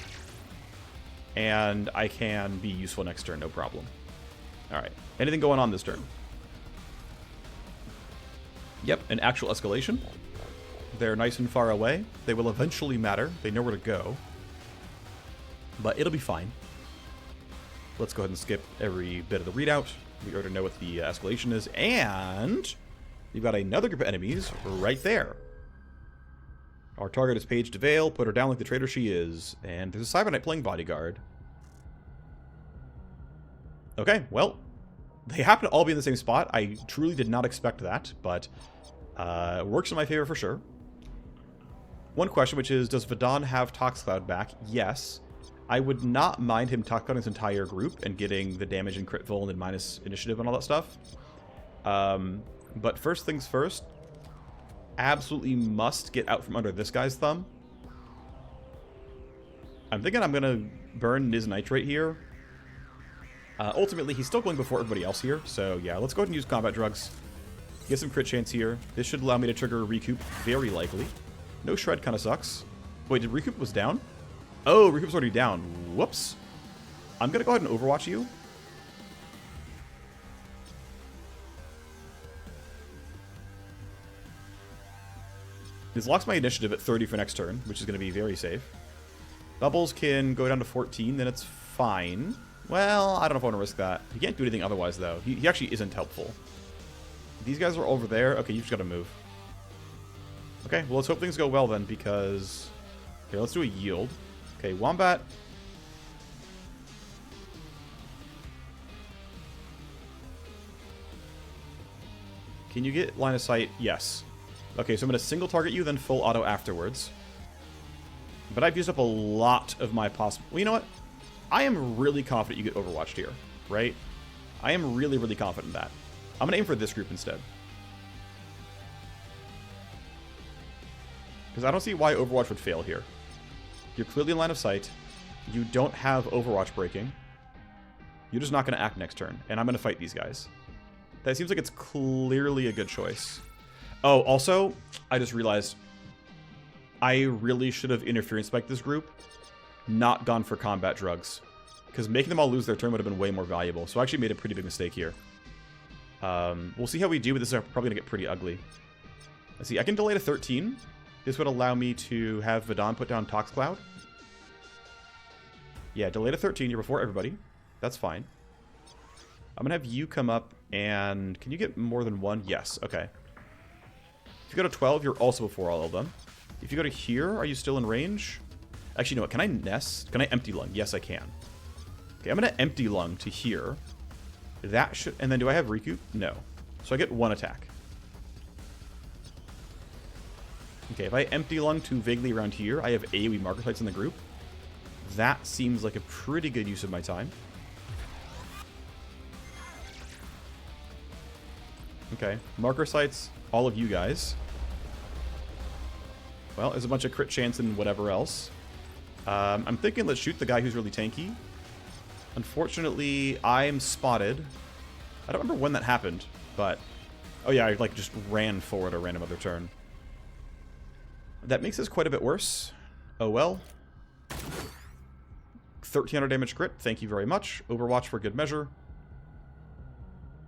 and I can be useful next turn, no problem. Alright, anything going on this turn? Yep, an actual escalation. They're nice and far away. They will eventually matter. They know where to go. But it'll be fine. Let's go ahead and skip every bit of the readout. We already know what the escalation is. And You've got another group of enemies right there. Our target is Paige DeVale. Put her down like the traitor she is. And there's a Cyberknight playing bodyguard. Okay, well, they happen to all be in the same spot. I truly did not expect that, but it works in my favor for sure. One question, which is, does Vadon have Toxcloud back? Yes. I would not mind him Toxclouding his entire group and getting the damage and crit vuln and minus initiative and all that stuff. But first things first, absolutely must get out from under this guy's thumb. I'm thinking I'm going to burn Niz Nitrate here. Ultimately, he's still going before everybody else here. So yeah, let's go ahead and use combat drugs. Get some crit chance here. This should allow me to trigger a recoup, very likely. No shred kind of sucks. Wait, did recoup was down? Oh, recoup's already down. Whoops. I'm going to go ahead and overwatch you. This locks my initiative at 30 for next turn, which is going to be very safe. Bubbles can go down to 14, then it's fine. Well, I don't know if I want to risk that. He can't do anything otherwise, though. He actually isn't helpful. These guys are over there. Okay, you've just got to move. Okay, well, let's hope things go well then, because... Okay, let's do a yield. Okay, Wombat. Can you get line of sight? Yes. Okay, so I'm going to single target you, then full auto afterwards. But I've used up a lot of my possible... Well, you know what? I am really confident you get overwatched here, right? I am really, really confident in that. I'm going to aim for this group instead. Because I don't see why Overwatch would fail here. You're clearly in line of sight. You don't have Overwatch breaking. You're just not going to act next turn. And I'm going to fight these guys. That seems like it's clearly a good choice. Oh, also, I just realized I really should have interference spiked this group. Not gone for combat drugs. Because making them all lose their turn would have been way more valuable. So I actually made a pretty big mistake here. We'll see how we do, but this is probably going to get pretty ugly. Let's see, I can delay to 13. This would allow me to have Vadon put down Toxcloud. Yeah, delay to 13. You're before everybody. That's fine. I'm going to have you come up and... Can you get more than one? Yes. Okay. If you go to 12, you're also before all of them. If you go to here, are you still in range? Actually, you know what? Can I nest? Can I empty lung? Yes, I can. Okay, I'm going to empty lung to here. That should... And then do I have recoup? No. So I get one attack. Okay, if I empty lung to vaguely around here, I have AoE marker sites in the group. That seems like a pretty good use of my time. Okay, marker sites, all of you guys. Well, there's a bunch of crit chance and whatever else. I'm thinking let's shoot the guy who's really tanky. Unfortunately, I'm spotted. I don't remember when that happened, but... Oh yeah, I like just ran forward a random other turn. That makes this quite a bit worse. Oh well. 1300 damage crit, thank you very much. Overwatch for good measure.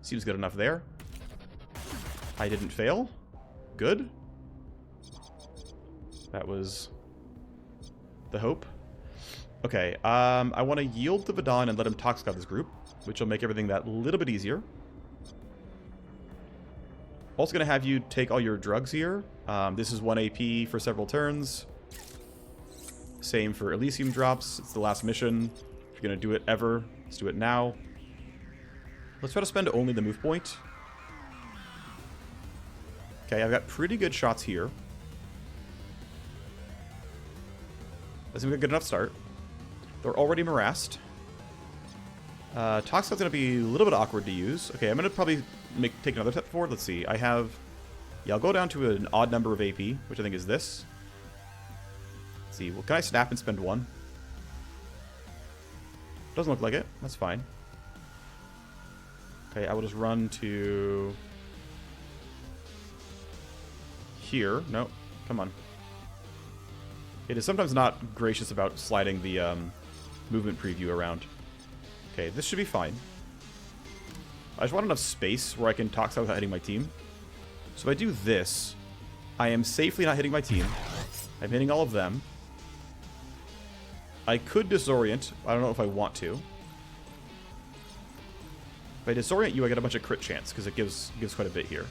Seems good enough there. I didn't fail. Good. That was the hope. Okay, I want to yield to Vadon and let him Toxcloud this group, which will make everything that little bit easier. Also going to have you take all your drugs here. This is 1 AP for several turns. Same for Elysium drops. It's the last mission. If you're going to do it ever, let's do it now. Let's try to spend only the move point. Okay, I've got pretty good shots here. That seems like a good enough start. They're already morassed. Toxcloud's going to be a little bit awkward to use. Okay, I'm going to probably take another step forward. Let's see. I have... Yeah, I'll go down to an odd number of AP, which I think is this. Let's see. Well, can I snap and spend one? Doesn't look like it. That's fine. Okay, I will just run to... Here. No. Come on. It is sometimes not gracious about sliding the movement preview around. Okay, this should be fine. I just want enough space where I can Toxcloud without hitting my team. So if I do this, I am safely not hitting my team. I'm hitting all of them. I could disorient. I don't know if I want to. If I disorient you, I get a bunch of crit chance, because it gives quite a bit here.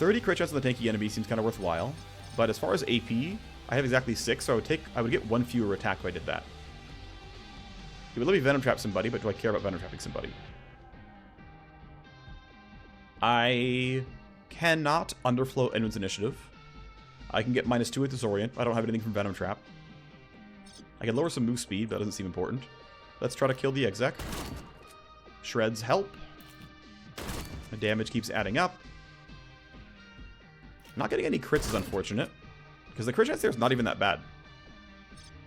30 crit chance on the tanky enemy seems kind of worthwhile. But as far as AP, I have exactly 6, so I would get 1 fewer attack if I did that. It would let me Venom Trap somebody, but do I care about Venom Trapping somebody? I cannot underflow anyone's initiative. I can get -2 with Disorient. I don't have anything from Venom Trap. I can lower some move speed, but that doesn't seem important. Let's try to kill the exec. Shreds help. The damage keeps adding up. Not getting any crits is unfortunate, because the crit chance there is not even that bad.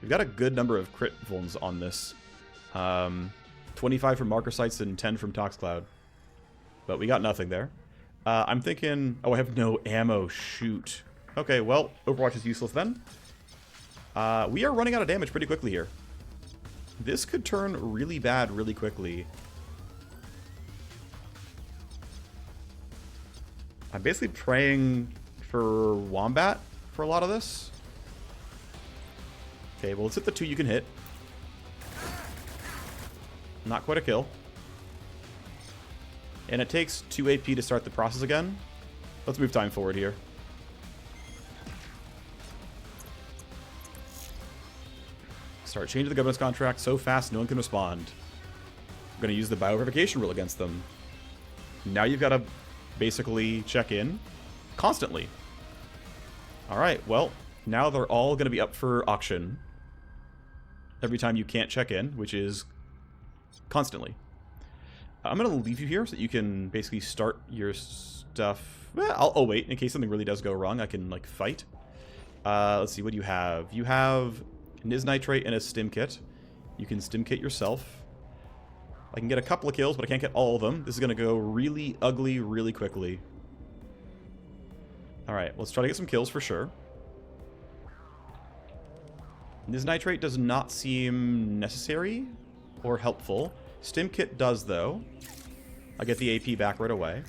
We've got a good number of crit vulns on this. 25 from Marker Sites and 10 from Tox Cloud. But we got nothing there. I'm thinking... Oh, I have no ammo. Shoot. Okay, well, Overwatch is useless then. We are running out of damage pretty quickly here. This could turn really bad really quickly. I'm basically praying for Wombat for a lot of this. Okay, well, let's hit the 2 you can hit. Not quite a kill. And it takes 2 AP to start the process again. Let's move time forward here. Start changing the governance contract so fast no one can respond. I'm going to use the bioverification rule against them. Now you've got to basically check in constantly. Alright, well, now they're all going to be up for auction every time you can't check in, which is constantly. I'm going to leave you here so that you can basically start your stuff. Well, I'll wait in case something really does go wrong. I can, like, fight. Let's see, what do you have? You have Niz Nitrate and a Stim Kit. You can Stim Kit yourself. I can get a couple of kills, but I can't get all of them. This is going to go really ugly really quickly. Alright, let's try to get some kills for sure. Niz Nitrate does not seem necessary or helpful. Stim Kit does, though. I get the AP back right away.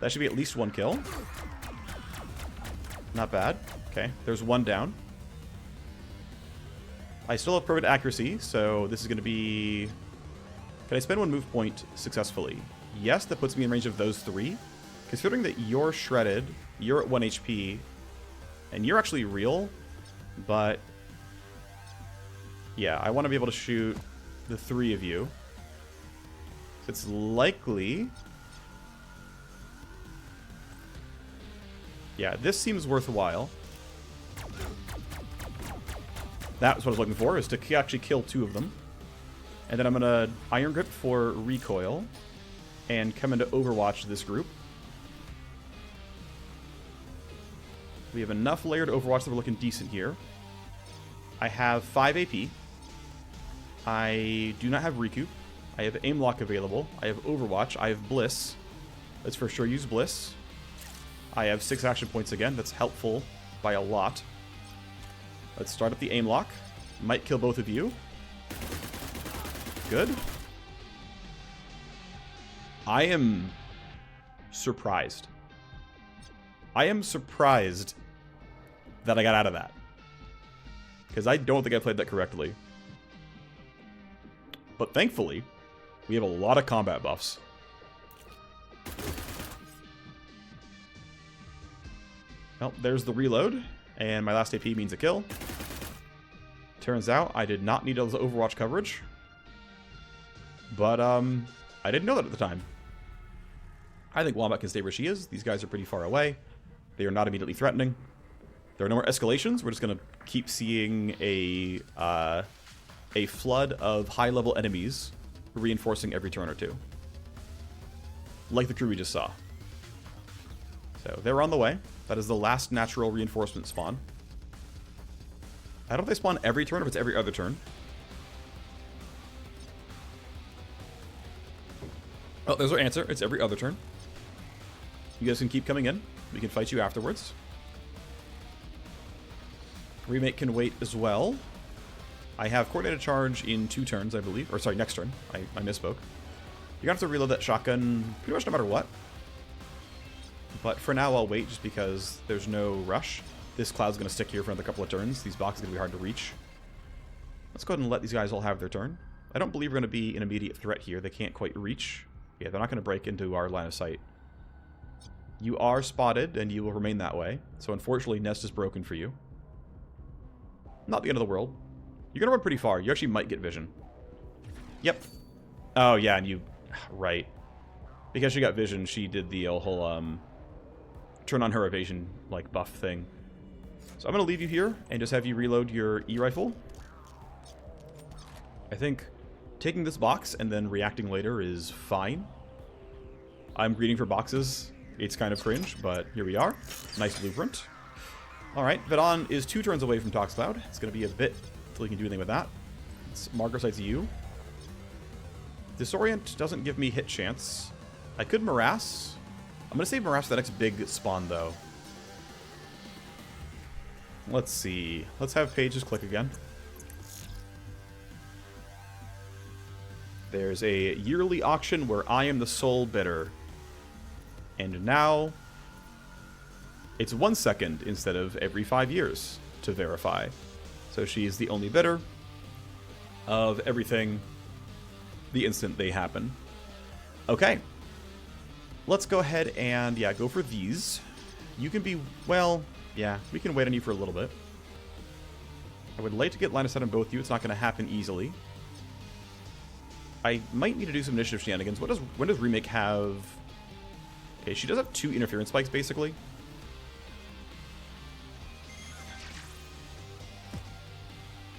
That should be at least 1 kill. Not bad. Okay, there's 1 down. I still have perfect accuracy, so this is going to be... Can I spend 1 move point successfully? Yes, that puts me in range of those 3. Considering that you're shredded, you're at 1 HP, and you're actually real, but... Yeah, I want to be able to shoot the 3 of you. It's likely... Yeah, this seems worthwhile. That's what I was looking for, is to actually kill 2 of them. And then I'm going to Iron Grip for recoil and come into Overwatch this group. We have enough layered Overwatch that we're looking decent here. I have 5 AP. I do not have Recoup. I have Aim Lock available. I have Overwatch. I have Bliss. Let's for sure use Bliss. I have 6 action points again. That's helpful by a lot. Let's start up the Aim Lock. Might kill both of you. Good. I am surprised. I am surprised that I got out of that. Because I don't think I played that correctly. But thankfully, we have a lot of combat buffs. Well, there's the reload, and my last AP means a kill. Turns out I did not need all the Overwatch coverage. But, I didn't know that at the time. I think Wombat can stay where she is. These guys are pretty far away. They are not immediately threatening. There are no more escalations. We're just going to keep seeing a flood of high-level enemies reinforcing every turn or 2. Like the crew we just saw. So, they're on the way. That is the last natural reinforcement spawn. I don't know if they spawn every turn or if it's every other turn. Oh, there's our answer. It's every other turn. You guys can keep coming in. We can fight you afterwards. Remake can wait as well. I have coordinated charge in 2 turns, I believe. Or sorry, next turn. I misspoke. You're going to have to reload that shotgun pretty much no matter what. But for now, I'll wait just because there's no rush. This cloud's going to stick here for another couple of turns. These boxes are going to be hard to reach. Let's go ahead and let these guys all have their turn. I don't believe we're going to be an immediate threat here. They can't quite reach. Yeah, they're not going to break into our line of sight. You are spotted, and you will remain that way. So unfortunately, nest is broken for you. Not the end of the world. You're going to run pretty far. You actually might get vision. Yep. Oh, yeah, and you... Right. Because she got vision, she did the whole, turn on her evasion, like, buff thing. So I'm going to leave you here and just have you reload your E-rifle. I think taking this box and then reacting later is fine. I'm greeting for boxes. It's kind of cringe, but here we are. Nice blueprint. Alright, Vedon is 2 turns away from Toxcloud. It's going to be a bit until he can do anything with that. It's Marker Sight's you. Disorient doesn't give me hit chance. I could Morass. I'm going to save Morass for the next big spawn, though. Let's see. Let's have Pages click again. There's a yearly auction where I am the sole bidder. And now, it's 1 second instead of every 5 years to verify. So she's the only bidder of everything the instant they happen. Okay. Let's go ahead and, yeah, go for these. You can be, well, yeah, we can wait on you for a little bit. I would like to get line of sight on both of you. It's not going to happen easily. I might need to do some initiative shenanigans. When does Remake have... Okay, she does have 2 interference spikes, basically.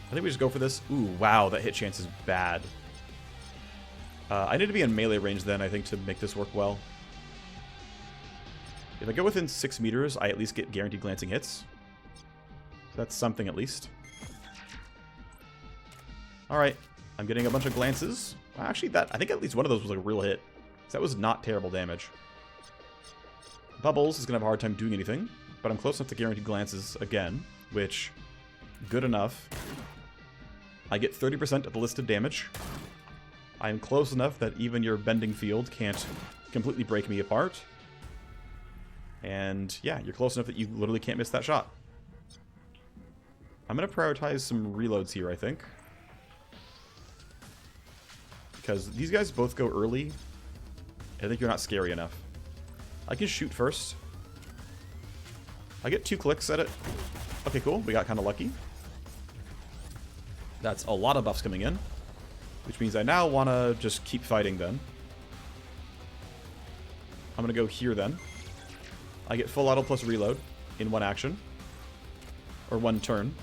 I think we just go for this. Ooh, wow, that hit chance is bad. I need to be in melee range then, I think, to make this work well. If I go within 6 meters, I at least get guaranteed glancing hits. So that's something at least. Alright, I'm getting a bunch of glances. Well, actually, I think at least one of those was like a real hit. So that was not terrible damage. Bubbles is going to have a hard time doing anything, but I'm close enough to guaranteed glances again, which, good enough. I get 30% of the listed damage. I'm close enough that even your bending field can't completely break me apart. And yeah, you're close enough that you literally can't miss that shot. I'm going to prioritize some reloads here, I think. Because these guys both go early. I think you're not scary enough. I can shoot first. I get 2 clicks at it. Okay, cool. We got kind of lucky. That's a lot of buffs coming in. Which means I now want to just keep fighting then. I'm going to go here then. I get full auto plus reload in 1 action. Or 1 turn.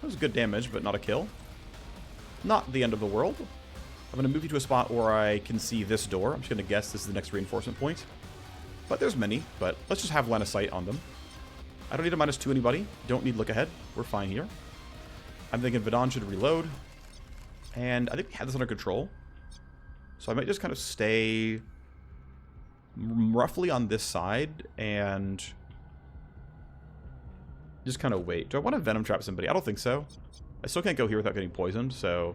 That was good damage, but not a kill. Not the end of the world. I'm going to move you to a spot where I can see this door. I'm just going to guess this is the next reinforcement point. But there's many, but let's just have line of sight on them. I don't need a -2 anybody. Don't need look ahead. We're fine here. I'm thinking Vedon should reload. And I think we have this under control. So I might just kind of stay roughly on this side and just kind of wait. Do I want to Venom Trap somebody? I don't think so. I still can't go here without getting poisoned, so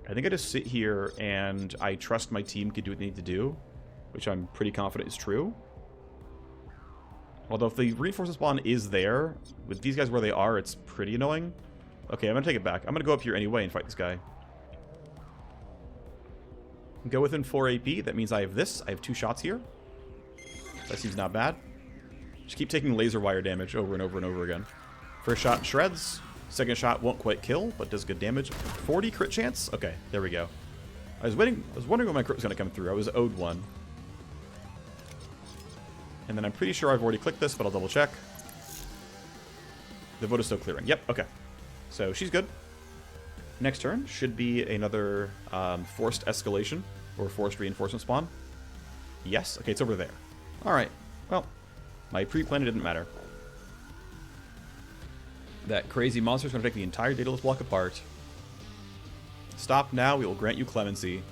I think I just sit here and I trust my team can do what they need to do, which I'm pretty confident is true. Although if the reinforcement spawn is there, with these guys where they are, it's pretty annoying. Okay, I'm going to take it back. I'm going to go up here anyway and fight this guy. Go within 4 AP. That means I have this. I have 2 shots here. That seems not bad. Just keep taking laser wire damage over and over and over again. First shot shreds. Second shot won't quite kill, but does good damage. 40 crit chance? Okay, there we go. I was wondering when my crit was going to come through. I was owed 1. And then I'm pretty sure I've already clicked this, but I'll double check. The vote is still clearing. Yep, okay. So she's good. Next turn should be another forced escalation or forced reinforcement spawn. Yes, okay, it's over there. Alright, well, my pre-planning didn't matter. That crazy monster is going to take the entire Daedalus block apart. Stop now, we will grant you clemency.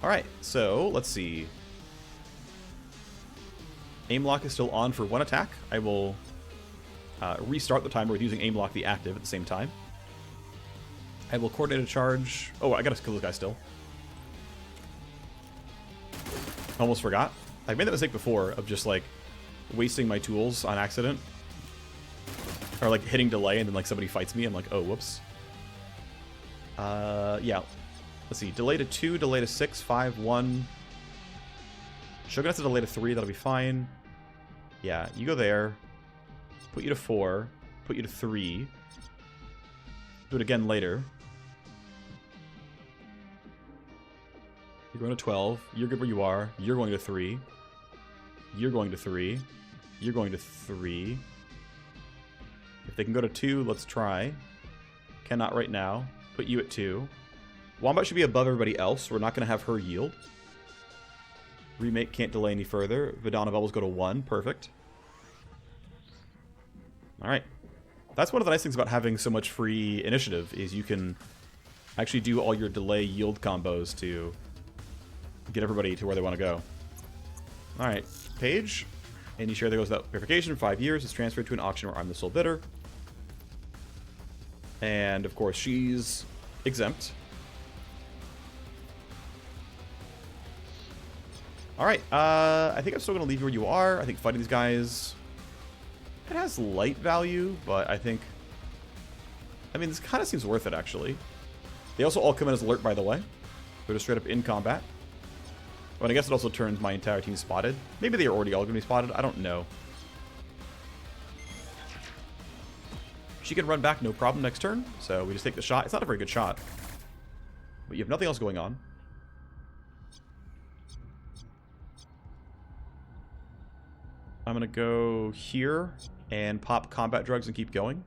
Alright, so let's see. Aim lock is still on for 1 attack. I will restart the timer with using aim lock the active at the same time. I will coordinate a charge. Oh, I gotta kill this guy still. Almost forgot. I've made that mistake before of just like wasting my tools on accident. Or like hitting delay and then like somebody fights me. I'm like, oh, whoops. Yeah. Let's see. Delay to 2, delay to 6, 5, 1. Shogun has to delay to 3. That'll be fine. Yeah, you go there. Put you to 4. Put you to 3. Do it again later. You're going to 12. You're good where you are. You're going to 3. You're going to 3. You're going to 3. If they can go to 2, let's try. Cannot right now. Put you at 2. Wombat should be above everybody else. We're not going to have her yield. Remake can't delay any further. Vidana Bubbles go to 1. Perfect. Alright. That's one of the nice things about having so much free initiative, is you can actually do all your delay yield combos to get everybody to where they want to go. Alright. Page. Any share that goes without verification for 5 years is transferred to an auction where I'm the sole bidder. And, of course, she's exempt. Alright, I think I'm still going to leave you where you are. I think fighting these guys, it has light value, but I think, I mean, this kind of seems worth it, actually. They also all come in as alert, by the way. They're just straight up in combat. But I guess it also turns my entire team spotted. Maybe they are already all going to be spotted. I don't know. She can run back, no problem, next turn. So we just take the shot. It's not a very good shot. But you have nothing else going on. I'm going to go here and pop combat drugs and keep going.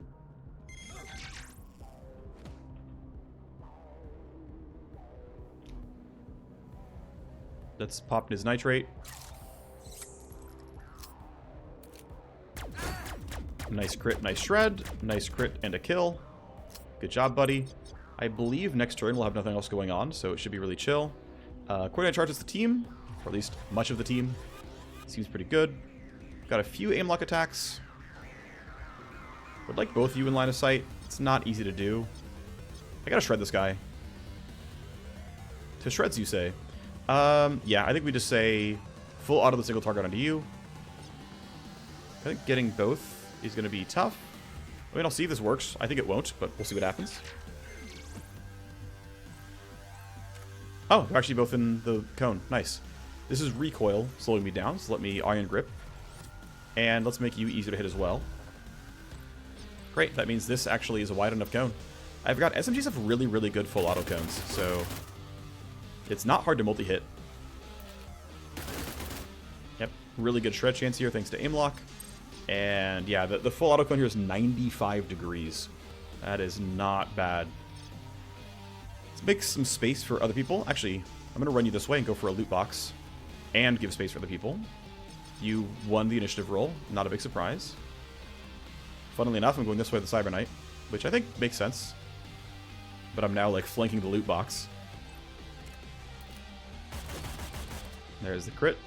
Let's pop his nitrate. Nice crit, nice shred. Nice crit and a kill. Good job, buddy. I believe next turn we'll have nothing else going on, so it should be really chill. Coordinate charges the team, or at least much of the team. Seems pretty good. Got a few aim lock attacks. Would like both of you in line of sight. It's not easy to do. I gotta shred this guy. To shreds, you say? Yeah, I think we just say full auto the single target onto you. I think getting both is going to be tough. I mean, I'll see if this works. I think it won't, but we'll see what happens. Oh, they're actually both in the cone. Nice. This is recoil slowing me down, so let me iron grip. And let's make you easier to hit as well. Great, that means this actually is a wide enough cone. I forgot, SMGs have really, really good full auto cones, so it's not hard to multi-hit. Yep, really good shred chance here thanks to aim lock. And yeah, the full auto cone here is 95 degrees. That is not bad. Let's make some space for other people. Actually, I'm going to run you this way and go for a loot box. And give space for other people. You won the initiative roll. Not a big surprise. Funnily enough, I'm going this way with the Cyber Knight, which I think makes sense. But I'm now, like, flanking the loot box. There's the crit.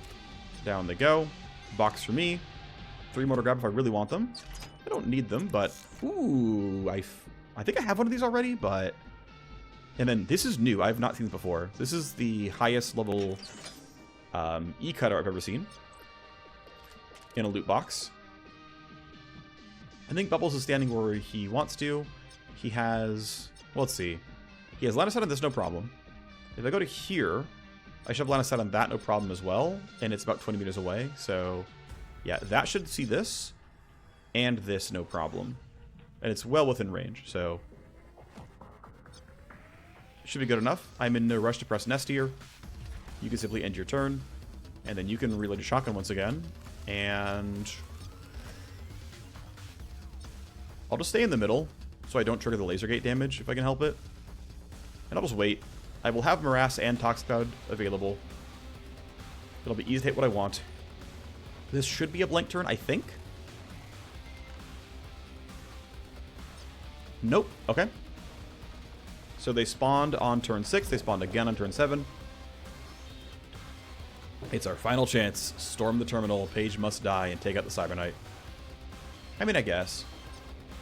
Down they go. Box for me. 3 more to grab if I really want them. I don't need them, but... Ooh, I think I have one of these already, but... And then this is new. I have not seen this before. This is the highest level E-cutter I've ever seen. In a loot box. I think Bubbles is standing where he wants to. He has... Well, let's see. He has line of sight on this, no problem. If I go to here, I should have line of sight on that, no problem as well. And it's about 20 meters away, so... Yeah, that should see this, and this, no problem. And it's well within range, so... Should be good enough. I'm in no rush to press nest here. You can simply end your turn, and then you can reload your shotgun once again, and... I'll just stay in the middle, so I don't trigger the laser gate damage, if I can help it. And I'll just wait. I will have Morass and Toxic Cloud available. It'll be easy to hit what I want. This should be a blank turn, I think. Nope. Okay. So they spawned on turn 6. They spawned again on turn 7. It's our final chance. Storm the terminal. Paige must die and take out the Cyber Knight. I mean, I guess.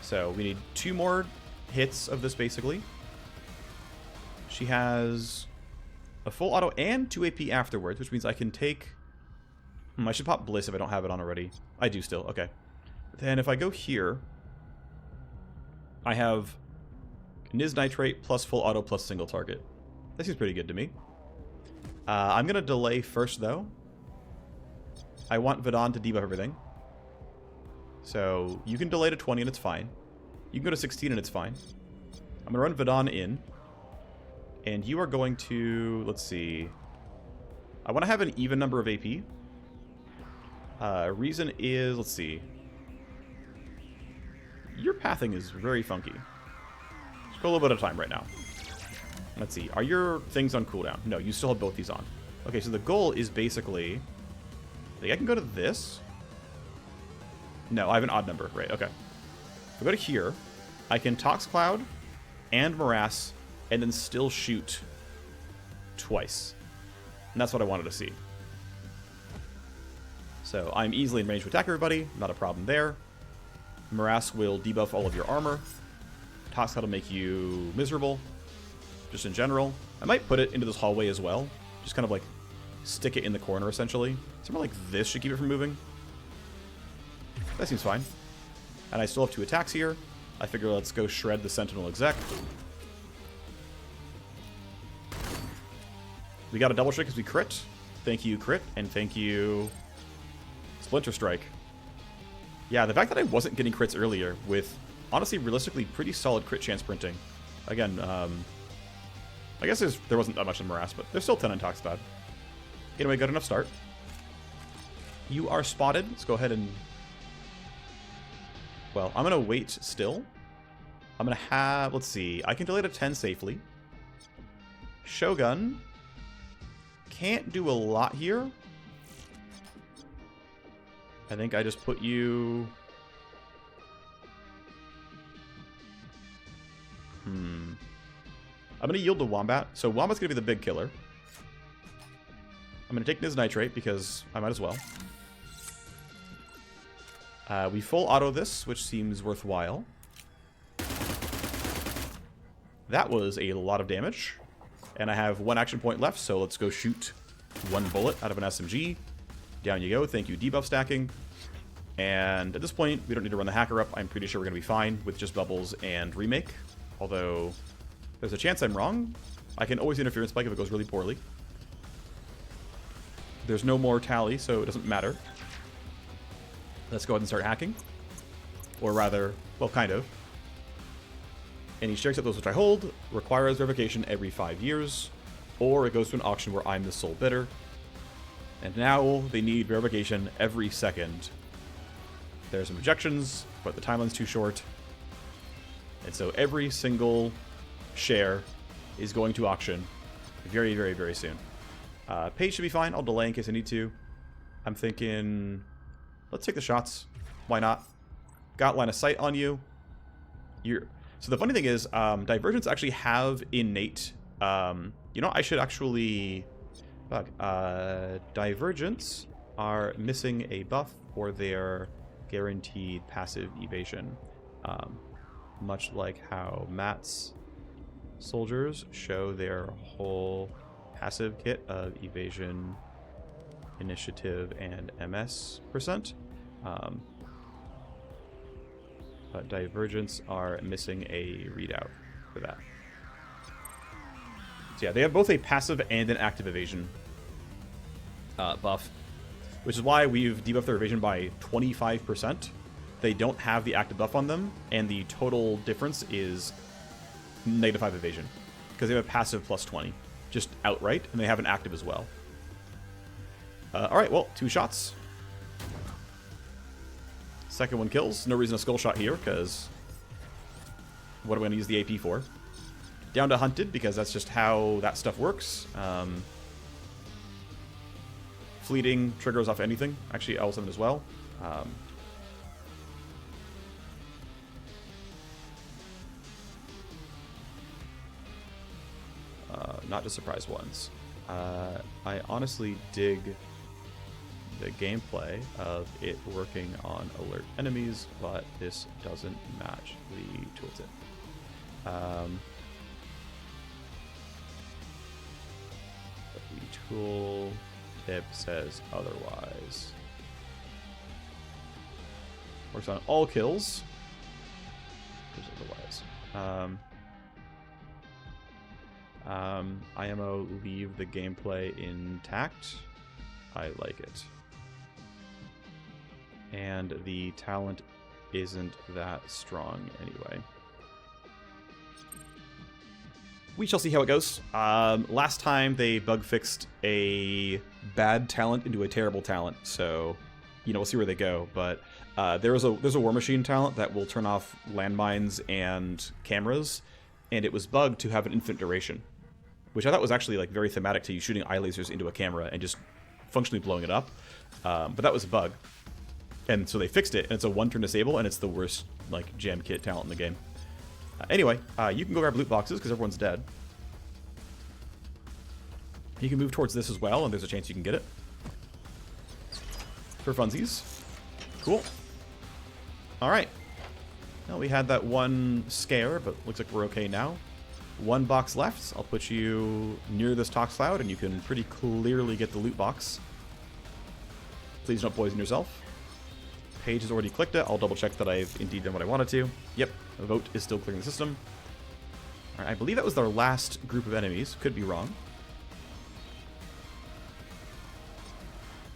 So we need 2 more hits of this, basically. She has a full auto and 2 AP afterwards, which means I can take... I should pop Bliss if I don't have it on already. I do still. Okay. Then if I go here, I have Niz Nitrate plus full auto plus single target. That seems pretty good to me. I'm going to delay first, though. I want Vidon to debuff everything. So you can delay to 20 and it's fine. You can go to 16 and it's fine. I'm going to run Vidon in. And you are going to... Let's see. I want to have an even number of AP. Reason is... Let's see. Your pathing is very funky. Just go a little bit at a time right now. Let's see. Are your things on cooldown? No, you still have both these on. Okay, so the goal is basically... I think I can go to this. No, I have an odd number. Right, okay. If I go to here, I can Tox Cloud and Morass and then still shoot twice. And that's what I wanted to see. So I'm easily in range to attack everybody. Not a problem there. Morass will debuff all of your armor. Tox Cloud will make you miserable. Just in general. I might put it into this hallway as well. Just kind of like stick it in the corner, essentially. Somewhere like this should keep it from moving. That seems fine. And I still have 2 attacks here. I figure let's go shred the Sentinel Exec. We got a double strike because we crit. Thank you, crit. And thank you, Splinter Strike. Yeah, the fact that I wasn't getting crits earlier with, honestly, realistically, pretty solid crit chance printing. Again, I guess there wasn't that much in Morass, but there's still 10 on Tox Cloud. Anyway, good enough start. You are spotted. Let's go ahead and... Well, I'm going to wait still. I'm going to have... Let's see. I can delay to 10 safely. Shogun. Can't do a lot here. I think I just put you... I'm going to yield to Wombat. So Wombat's going to be the big killer. I'm going to take Niz Nitrate because I might as well. We full auto this, which seems worthwhile. That was a lot of damage. And I have 1 action point left, so let's go shoot 1 bullet out of an SMG. Down you go. Thank you, debuff stacking. And at this point, we don't need to run the hacker up. I'm pretty sure we're going to be fine with just bubbles and remake. Although, there's a chance I'm wrong. I can always interference spike if it goes really poorly. There's no more tally, so it doesn't matter. Let's go ahead and start hacking. Or rather, well, kind of. Any shares at those which I hold requires verification every 5 years, or it goes to an auction where I'm the sole bidder. And now they need verification every second. There's some objections, but the timeline's too short. And so every single share is going to auction very, very, very soon. Page should be fine. I'll delay in case I need to. I'm thinking, let's take the shots. Why not? Got line of sight on you. So the funny thing is, Divergents actually have innate... you know, I should actually... Divergents are missing a buff for their guaranteed passive evasion. Much like how Matt's soldiers show their whole passive kit of evasion, initiative, and MS %. But Divergents are missing a readout for that. So yeah, they have both a passive and an active evasion buff, which is why we've debuffed their evasion by 25%. They don't have the active buff on them, and the total difference is -5 evasion, because they have a passive plus 20, just outright, and they have an active as well. Alright, well, 2 shots. Second one kills. No reason to skull shot here, because what am I going to use the AP for? Down to Hunted, because that's just how that stuff works. Fleeting triggers off anything. Actually, L7 as well. Not just surprise ones. I honestly dig the gameplay of it working on alert enemies, but this doesn't match the tooltip. But the tool tip says otherwise. Works on all kills. Says otherwise. IMO, leave the gameplay intact. I like it. And the talent isn't that strong anyway. We shall see how it goes. Last time they bug fixed a bad talent into a terrible talent, so we'll see where they go. But there's a War Machine talent that will turn off landmines and cameras, and it was bugged to have an infinite duration, which I thought was actually like very thematic to you shooting eye lasers into a camera and just functionally blowing it up. But that was a bug, and so they fixed it, and it's a one-turn disable, and it's the worst like jam kit talent in the game. Anyway, you can go grab loot boxes because everyone's dead. You can move towards this as well, and there's a chance you can get it. For funsies. Cool. Alright. Well, we had that one scare, but looks like we're okay now. One box left. I'll put you near this tox cloud, and you can pretty clearly get the loot box. Please don't poison yourself. Paige has already clicked it. I'll double check that I've indeed done what I wanted to. Yep, the vote is still clearing the system. Alright, I believe that was our last group of enemies. Could be wrong.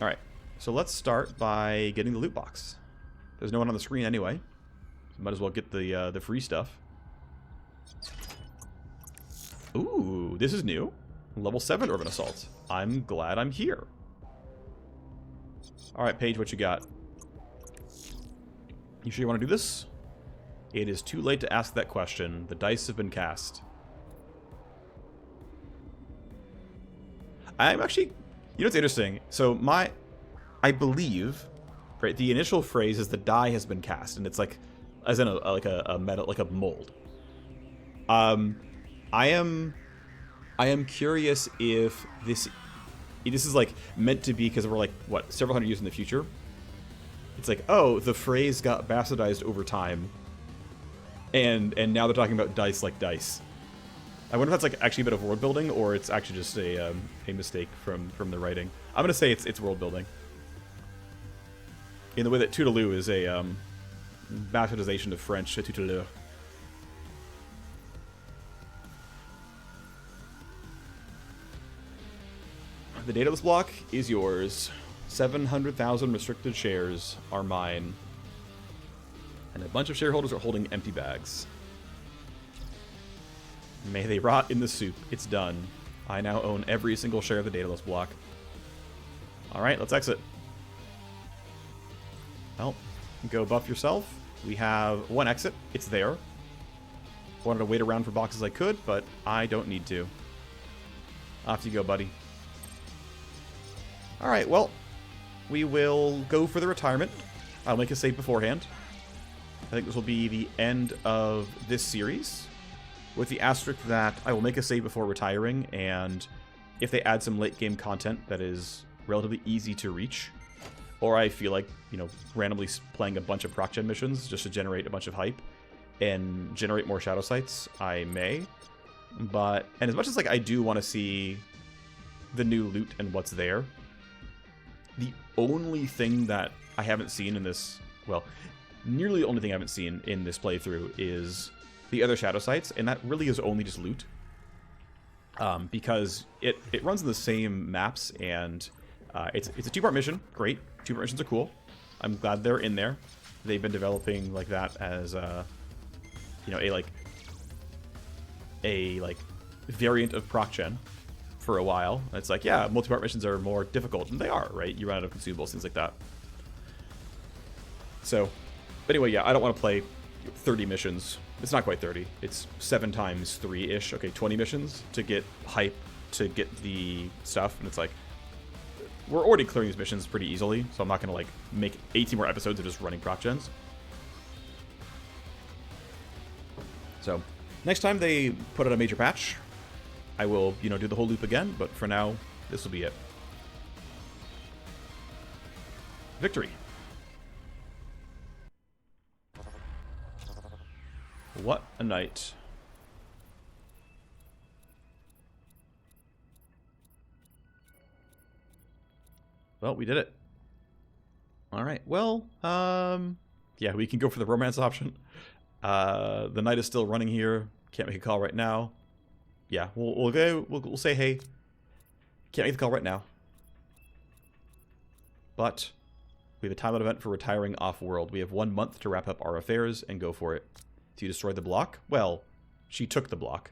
Alright, so let's start by getting the loot box. There's no one on the screen anyway, so might as well get the free stuff. Ooh, this is new. Level 7 Urban Assault. I'm glad I'm here. Alright, Paige, what you got? You sure you want to do this? It is too late to ask that question. The dice have been cast. I'm actually... what's interesting? So I believe, right, the initial phrase is the die has been cast, and it's like, as in a metal, like a mold. I am curious if this is like meant to be because we're like, what, several hundred years in the future? It's like, oh, the phrase got bastardized over time, and now they're talking about dice like dice. I wonder if that's like actually a bit of world building, or it's actually just a mistake from the writing. I'm gonna say it's world building, in the way that Toodaloo is a bastardization of French Toodaloo. The Daedalus block is yours. 700,000 restricted shares are mine. And a bunch of shareholders are holding empty bags. May they rot in the soup. It's done. I now own every single share of the Daedalus block. Alright, let's exit. Well, go buff yourself. We have one exit. It's there. Wanted to wait around for boxes I could, but I don't need to. Off you go, buddy. Alright, well, we will go for the retirement. I'll make a save beforehand. I think this will be the end of this series, with the asterisk that I will make a save before retiring, and if they add some late game content that is relatively easy to reach, or I feel like, randomly playing a bunch of proc gen missions just to generate a bunch of hype and generate more shadow sites, I may. And as much as I do want to see the new loot and what's there, the only thing that I haven't seen in this, well, nearly the only thing I haven't seen in this playthrough is the other shadow sites, and that really is only just loot. Because it runs in the same maps, and it's a two-part mission. Great. Two-part missions are cool. I'm glad they're in there. They've been developing like that as a variant of proc gen for a while. It's like, yeah, multi-part missions are more difficult, and they are, right? You run out of consumables, things like that. So, but anyway, yeah, I don't want to play 30 missions. It's not quite 30. It's 7 times 3-ish. Okay, 20 missions to get hype, to get the stuff, and it's like, we're already clearing these missions pretty easily, so I'm not going to, make 18 more episodes of just running proc gens. So, next time they put out a major patch, I will, do the whole loop again, but for now, this will be it. Victory. What a night. Well, we did it. Alright, well, yeah, we can go for the romance option. The night is still running here. Can't make a call right now. Yeah, we'll say hey. Can't make the call right now. But we have a timeout event for retiring off-world. We have 1 month to wrap up our affairs and go for it. So you destroyed the block? Well, she took the block.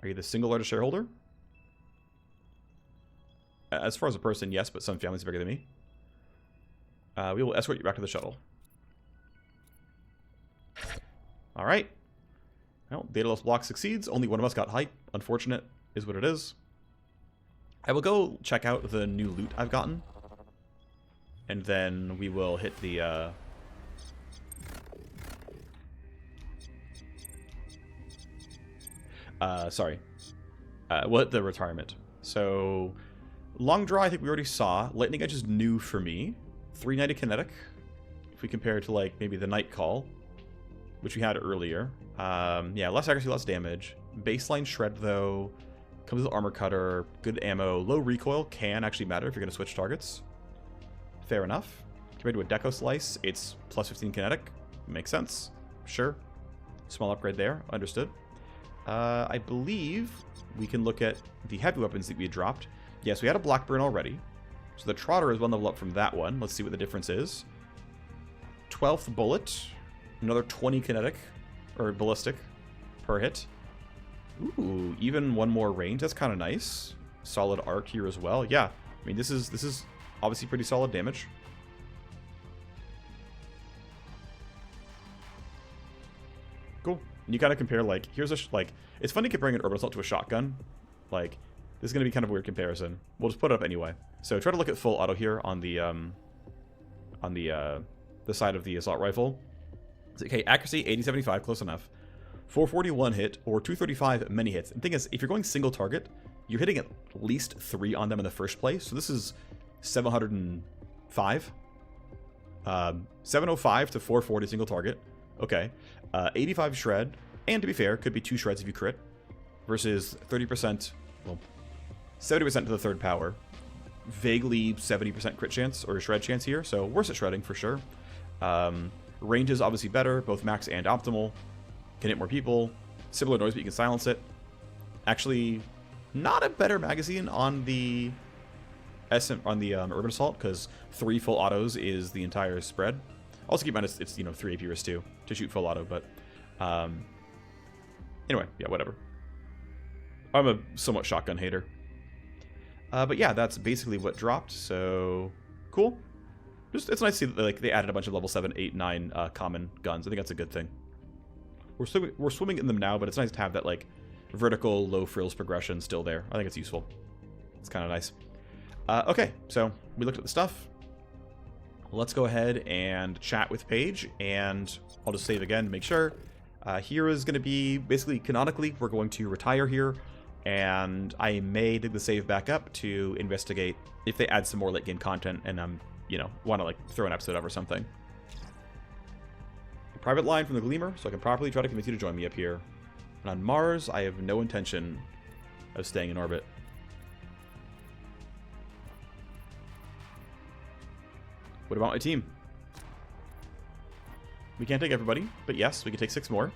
Are you the single largest shareholder? As far as a person, yes, but some families are bigger than me. We will escort you back to the shuttle. Alright. Well, Daedalus block succeeds. Only one of us got hype. Unfortunate is what it is. I will go check out the new loot I've gotten. And then we will hit the... we'll hit the retirement. So, long draw I think we already saw. Lightning Edge is new for me. 390 kinetic. If we compare it to, like, maybe the Night Call, which we had earlier. Yeah, less accuracy, less damage. Baseline Shred, though, comes with Armor Cutter, good ammo. Low recoil can actually matter if you're going to switch targets. Fair enough. Compared to a Deco Slice, it's plus 15 kinetic. Makes sense. Sure. Small upgrade there. Understood. I believe we can look at the heavy weapons that we had dropped. Yes, we had a Blackburn already. So the Trotter is one level up from that one. Let's see what the difference is. 12th bullet. Another 20 kinetic, or ballistic, per hit. Ooh, even one more range. That's kind of nice. Solid arc here as well. Yeah, I mean, this is obviously pretty solid damage. Cool. And you kind of compare, like, here's a, it's funny comparing an orbital assault to a shotgun. Like, this is going to be kind of a weird comparison. We'll just put it up anyway. So try to look at full auto here on the side of the assault rifle. Okay, accuracy 80-75, close enough. 441 hit or 235 many hits. And the thing is, if you're going single target, you're hitting at least 3 on them in the first place. So this is 705. 705 to 440 single target. Okay. 85 shred, and to be fair, could be 2 shreds if you crit, versus 30%, well, 70% to the third power. Vaguely 70% crit chance or shred chance here, so worse at shredding for sure. Range is obviously better, both max and optimal. Can hit more people. Similar noise, but you can silence it. Actually, not a better magazine on the Urban Assault, because 3 full autos is the entire spread. Also keep in mind it's 3 AP risk too to shoot full auto, but anyway, yeah, whatever. I'm a somewhat shotgun hater. But yeah, that's basically what dropped, so cool. Just, it's nice to see that they added a bunch of level 7, 8, 9 common guns. I think that's a good thing. We're swimming in them now, but it's nice to have that, like, vertical, low frills progression still there. I think it's useful. It's kind of nice. Okay, so we looked at the stuff. Let's go ahead and chat with Paige, and I'll just save again to make sure. Here is going to be, basically, canonically, we're going to retire here, and I may dig the save back up to investigate if they add some more late game content, and want to, like, throw an episode up or something. A private line from the Gleamer, so I can properly try to convince you to join me up here. And on Mars, I have no intention of staying in orbit. What about my team? We can't take everybody, but yes, we can take 6 more.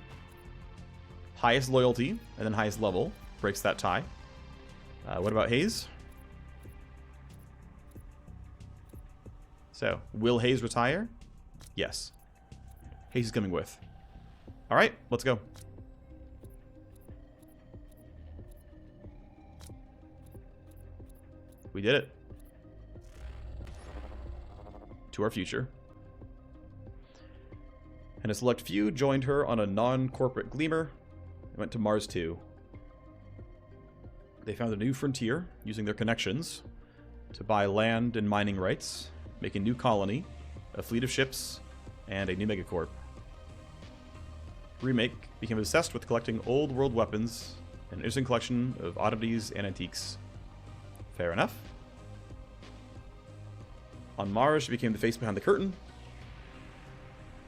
Highest loyalty, and then highest level, breaks that tie. What about Hayes? So, will Hayes retire? Yes. Hayes is coming with. Alright, let's go. We did it. To our future. And a select few joined her on a non-corporate Gleamer and went to Mars 2. They found a new frontier using their connections to buy land and mining rights, make a new colony, a fleet of ships, and a new megacorp. Remake became obsessed with collecting old world weapons and an interesting collection of oddities and antiques. Fair enough. On Mars, she became the face behind the curtain,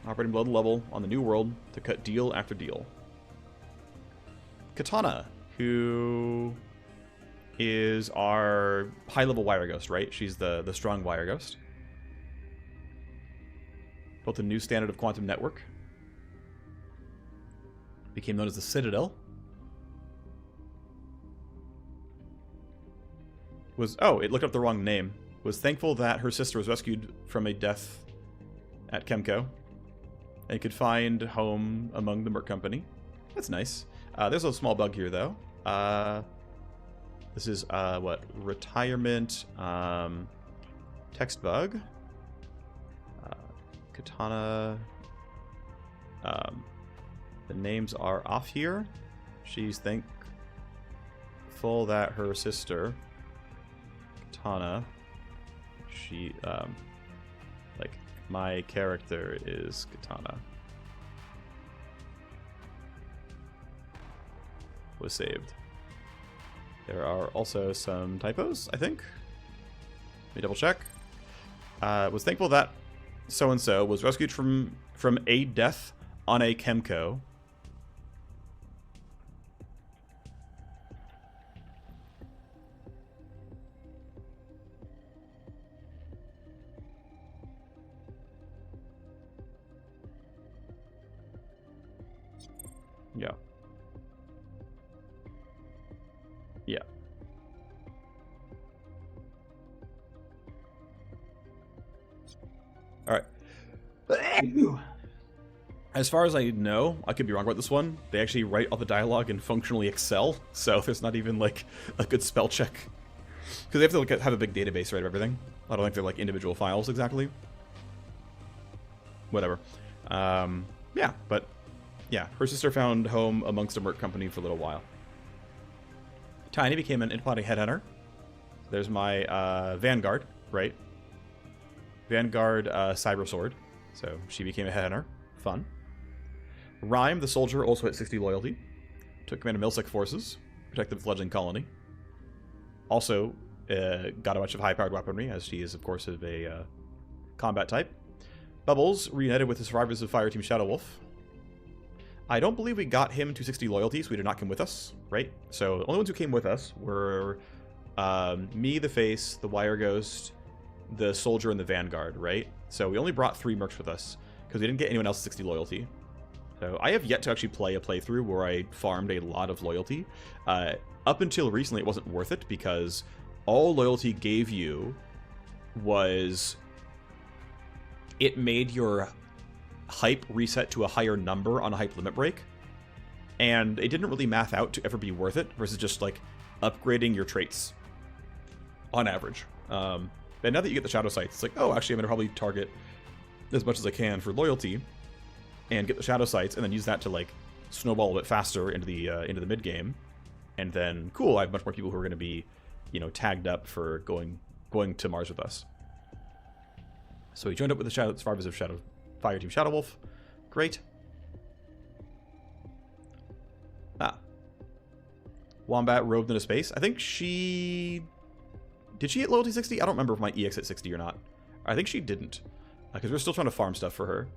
operating below the level on the New World to cut deal after deal. Katana, who is our high-level wire ghost, right? She's the strong wire ghost. Built a new standard of quantum network. Became known as the Citadel. Oh, it looked up the wrong name. Was thankful that her sister was rescued from a death at Chemco. And could find home among the Merc Company. That's nice. There's a small bug here, though. This is, what? Retirement, text bug. Katana. The names are off here. She's thankful that her sister, Katana, she, like, my character is Katana, was saved. There are also some typos, I think. Let me double check. Was thankful that so-and-so was rescued from a death on a Chemco. Yeah. Yeah. All right. As far as I know, I could be wrong about this one, they actually write all the dialogue in functionally Excel, so there's not even, like, a good spell check. Because they have to like, have a big database, right, of everything. I don't think they're, like, individual files exactly. Whatever. Yeah, but, yeah, her sister found home amongst a merc company for a little while. Tiny became an interplanetary headhunter. There's my Vanguard, right? Vanguard Cyber Sword. So she became a headhunter. Fun. Rhyme, the soldier, also hit 60 loyalty. Took command of Milsec forces. Protected the fledgling colony. Also got a bunch of high-powered weaponry, as she is, of course, of a combat type. Bubbles reunited with the survivors of Fire Team Shadow Wolf. I don't believe we got him to 60 loyalty, so we did not come with us, right? So the only ones who came with us were me, the Face, the Wire Ghost, the Soldier, and the Vanguard, right? So we only brought 3 mercs with us, because we didn't get anyone else 60 loyalty. So I have yet to actually play a playthrough where I farmed a lot of loyalty. Up until recently, it wasn't worth it, because all loyalty gave you was... it made your hype reset to a higher number on a hype limit break. And it didn't really math out to ever be worth it, versus just, like, upgrading your traits on average. And now that you get the Shadow Sights, it's like, oh, actually, I'm going to probably target as much as I can for loyalty and get the Shadow Sights, and then use that to, like, snowball a bit faster into the mid-game. And then, cool, I have much more people who are going to be, you know, tagged up for going to Mars with us. So he joined up with the survivors of Fire Team Shadow Wolf. Great. Wombat roved into space. I think she... did she hit loyalty 60? I don't remember if my EX hit 60 or not. I think she didn't. Because we're still trying to farm stuff for her.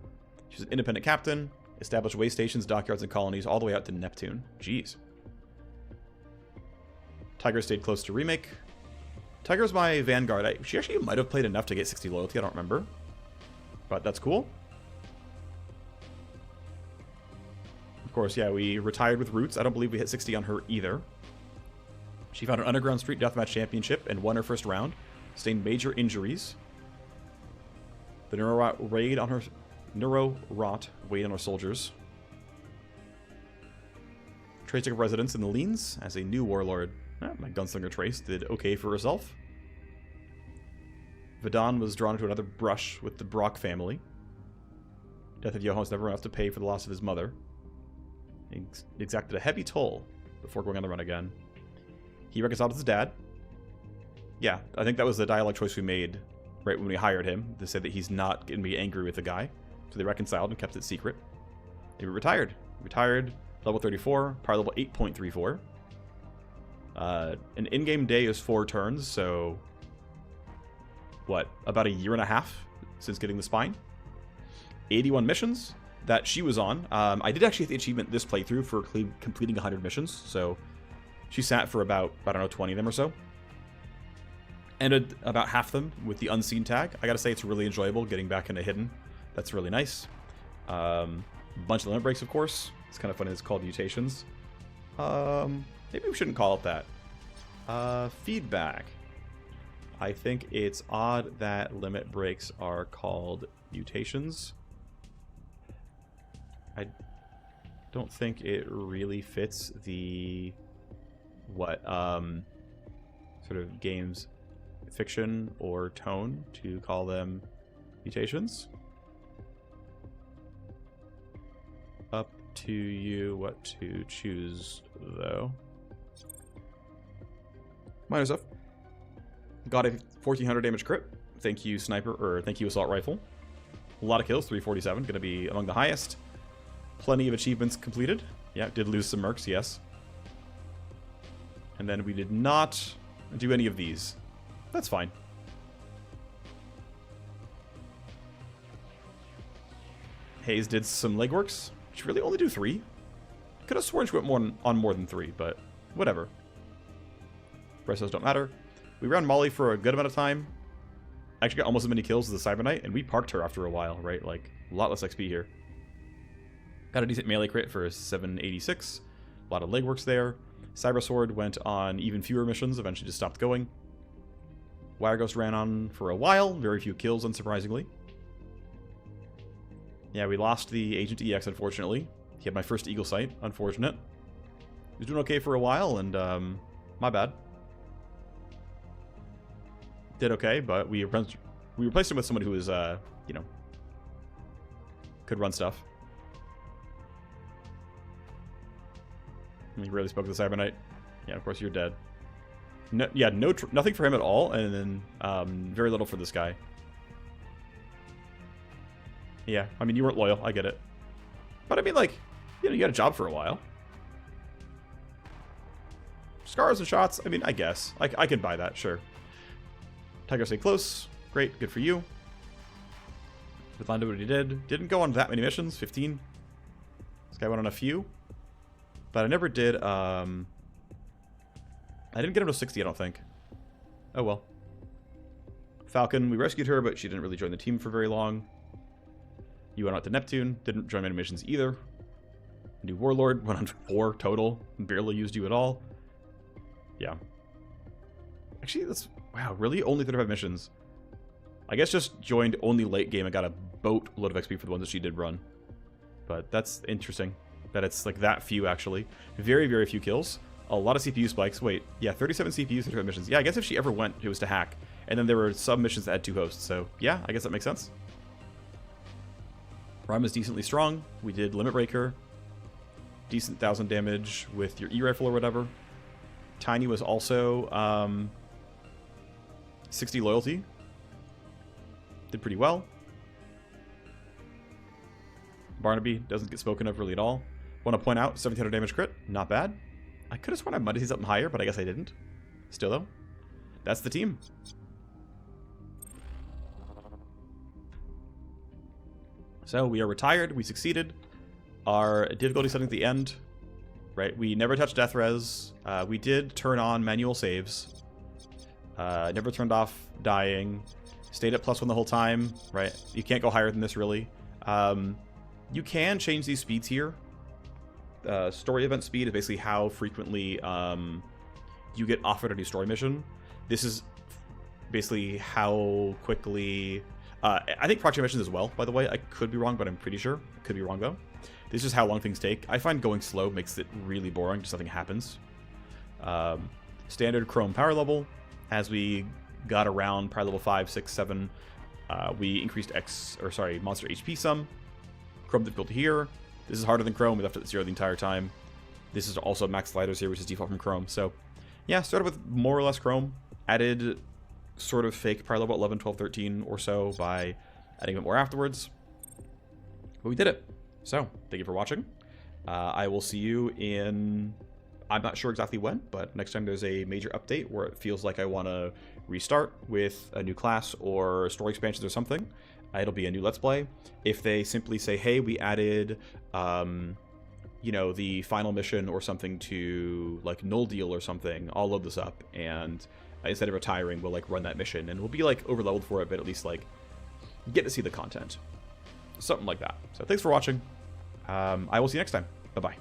She's an independent captain. Established way stations, dockyards, and colonies all the way out to Neptune. Jeez. Tiger stayed close to remake. Tiger's my Vanguard. She actually might have played enough to get 60 loyalty. I don't remember. But that's cool. Of course, yeah, we retired with Roots. I don't believe we hit 60 on her either. She found an Underground Street Deathmatch Championship and won her first round. Sustained major injuries. The Neuro Rot weighed on our soldiers. Trace took up residence in the Leans as a new warlord. My gunslinger Trace did okay for herself. Vidon was drawn into another brush with the Bloc family. Death of Johan was never enough to pay for the loss of his mother. He exacted a heavy toll before going on the run again. He reconciled with his dad. Yeah, I think that was the dialogue choice we made right when we hired him. They said that he's not going to be angry with the guy. So they reconciled and kept it secret. They were retired. Retired, level 34, power level 8.34. An in-game day is 4 turns, so... what, about a year and a half since getting the spine? 81 missions that she was on. I did actually hit the achievement this playthrough for completing 100 missions, so she sat for about, I don't know, 20 of them or so. Ended about half of them with the unseen tag. I gotta say, it's really enjoyable getting back into hidden. That's really nice. Bunch of limit breaks, of course. It's kind of funny it's called mutations. Maybe we shouldn't call it that. Feedback. I think it's odd that limit breaks are called mutations. I don't think it really fits the sort of game's fiction or tone to call them mutations. Up to you what to choose, though. Minus F. Got a 1400 damage crit. Thank you, sniper, or thank you, assault rifle. A lot of kills, 347, going to be among the highest. Plenty of achievements completed. Yeah, did lose some mercs, yes. And then we did not do any of these. That's fine. Hayes did some legworks. Should really only do 3. Could have sworn she went on more than 3, but whatever. Rest don't matter. We ran Molly for a good amount of time. Actually got almost as many kills as the Cyber Knight, and we parked her after a while, right? Like, a lot less XP here. Got a decent melee crit for 786. A lot of legworks there. Cyber Sword went on even fewer missions, eventually just stopped going. Wire Ghost ran on for a while, very few kills, unsurprisingly. Yeah, we lost the Agent EX, unfortunately. He had my first Eagle Sight, unfortunate. He was doing okay for a while, and, my bad. Did okay, but we replaced him with someone who was, you know, could run stuff. He rarely spoke to the Cyber Knight. Yeah, of course you're dead. No, yeah, nothing for him at all, and then very little for this guy. Yeah, I mean, you weren't loyal, I get it. But I mean, like, you know, you had a job for a while. Scars and shots, I mean, I guess. I can buy that, sure. Tiger stay close. Great, good for you. With Lando what he did. Didn't go on that many missions, 15. This guy went on a few. But I never did, I didn't get him to 60, I don't think. Oh well. Falcon, we rescued her, but she didn't really join the team for very long. You went out to Neptune, didn't join many missions either. New Warlord, went on 4 total, barely used you at all. Yeah. Actually, that's, wow, really? Only 35 missions. I guess just joined only late game and got a boatload of XP for the ones that she did run. But that's interesting. That it's like that few, actually. Very, very few kills. A lot of CPU spikes. Wait, yeah, 37 CPUs, 35 missions. Yeah, I guess if she ever went, it was to hack. And then there were some missions that had 2 hosts. So, yeah, I guess that makes sense. Rhyme is decently strong. We did Limit Breaker. Decent 1000 damage with your E-Rifle or whatever. Tiny was also 60 loyalty. Did pretty well. Barnaby doesn't get spoken of really at all. Want to point out, 1700 damage crit. Not bad. I could have sworn I might have something higher, but I guess I didn't. Still, though. That's the team. So, we are retired. We succeeded. Our difficulty setting at the end. Right? We never touched death res. We did turn on manual saves. Never turned off dying. Stayed at +1 the whole time. Right? You can't go higher than this, really. You can change these speeds here. Story event speed is basically how frequently you get offered a new story mission. This is basically how quickly... I think proxy missions as well, by the way. I could be wrong, but I'm pretty sure. I could be wrong, though. This is how long things take. I find going slow makes it really boring, just nothing happens. Standard Chrome power level. As we got around power level 5, 6, 7, we increased monster HP sum. Chrome difficulty here. This is harder than Chrome. We left it at 0 the entire time. This is also max sliders here, which is default from Chrome. So, yeah, started with more or less Chrome. Added sort of fake power level 11, 12, 13 or so by adding a bit more afterwards. But we did it. So, thank you for watching. I will see you in... I'm not sure exactly when, but next time there's a major update where it feels like I want to restart with a new class or story expansions or something, it'll be a new Let's Play. If they simply say, hey, we added, you know, the final mission or something to, like, Null Deal or something, I'll load this up, and instead of retiring, we'll, like, run that mission, and we'll be, like, overleveled for it, but at least, like, get to see the content. Something like that. So thanks for watching. I will see you next time. Bye-bye.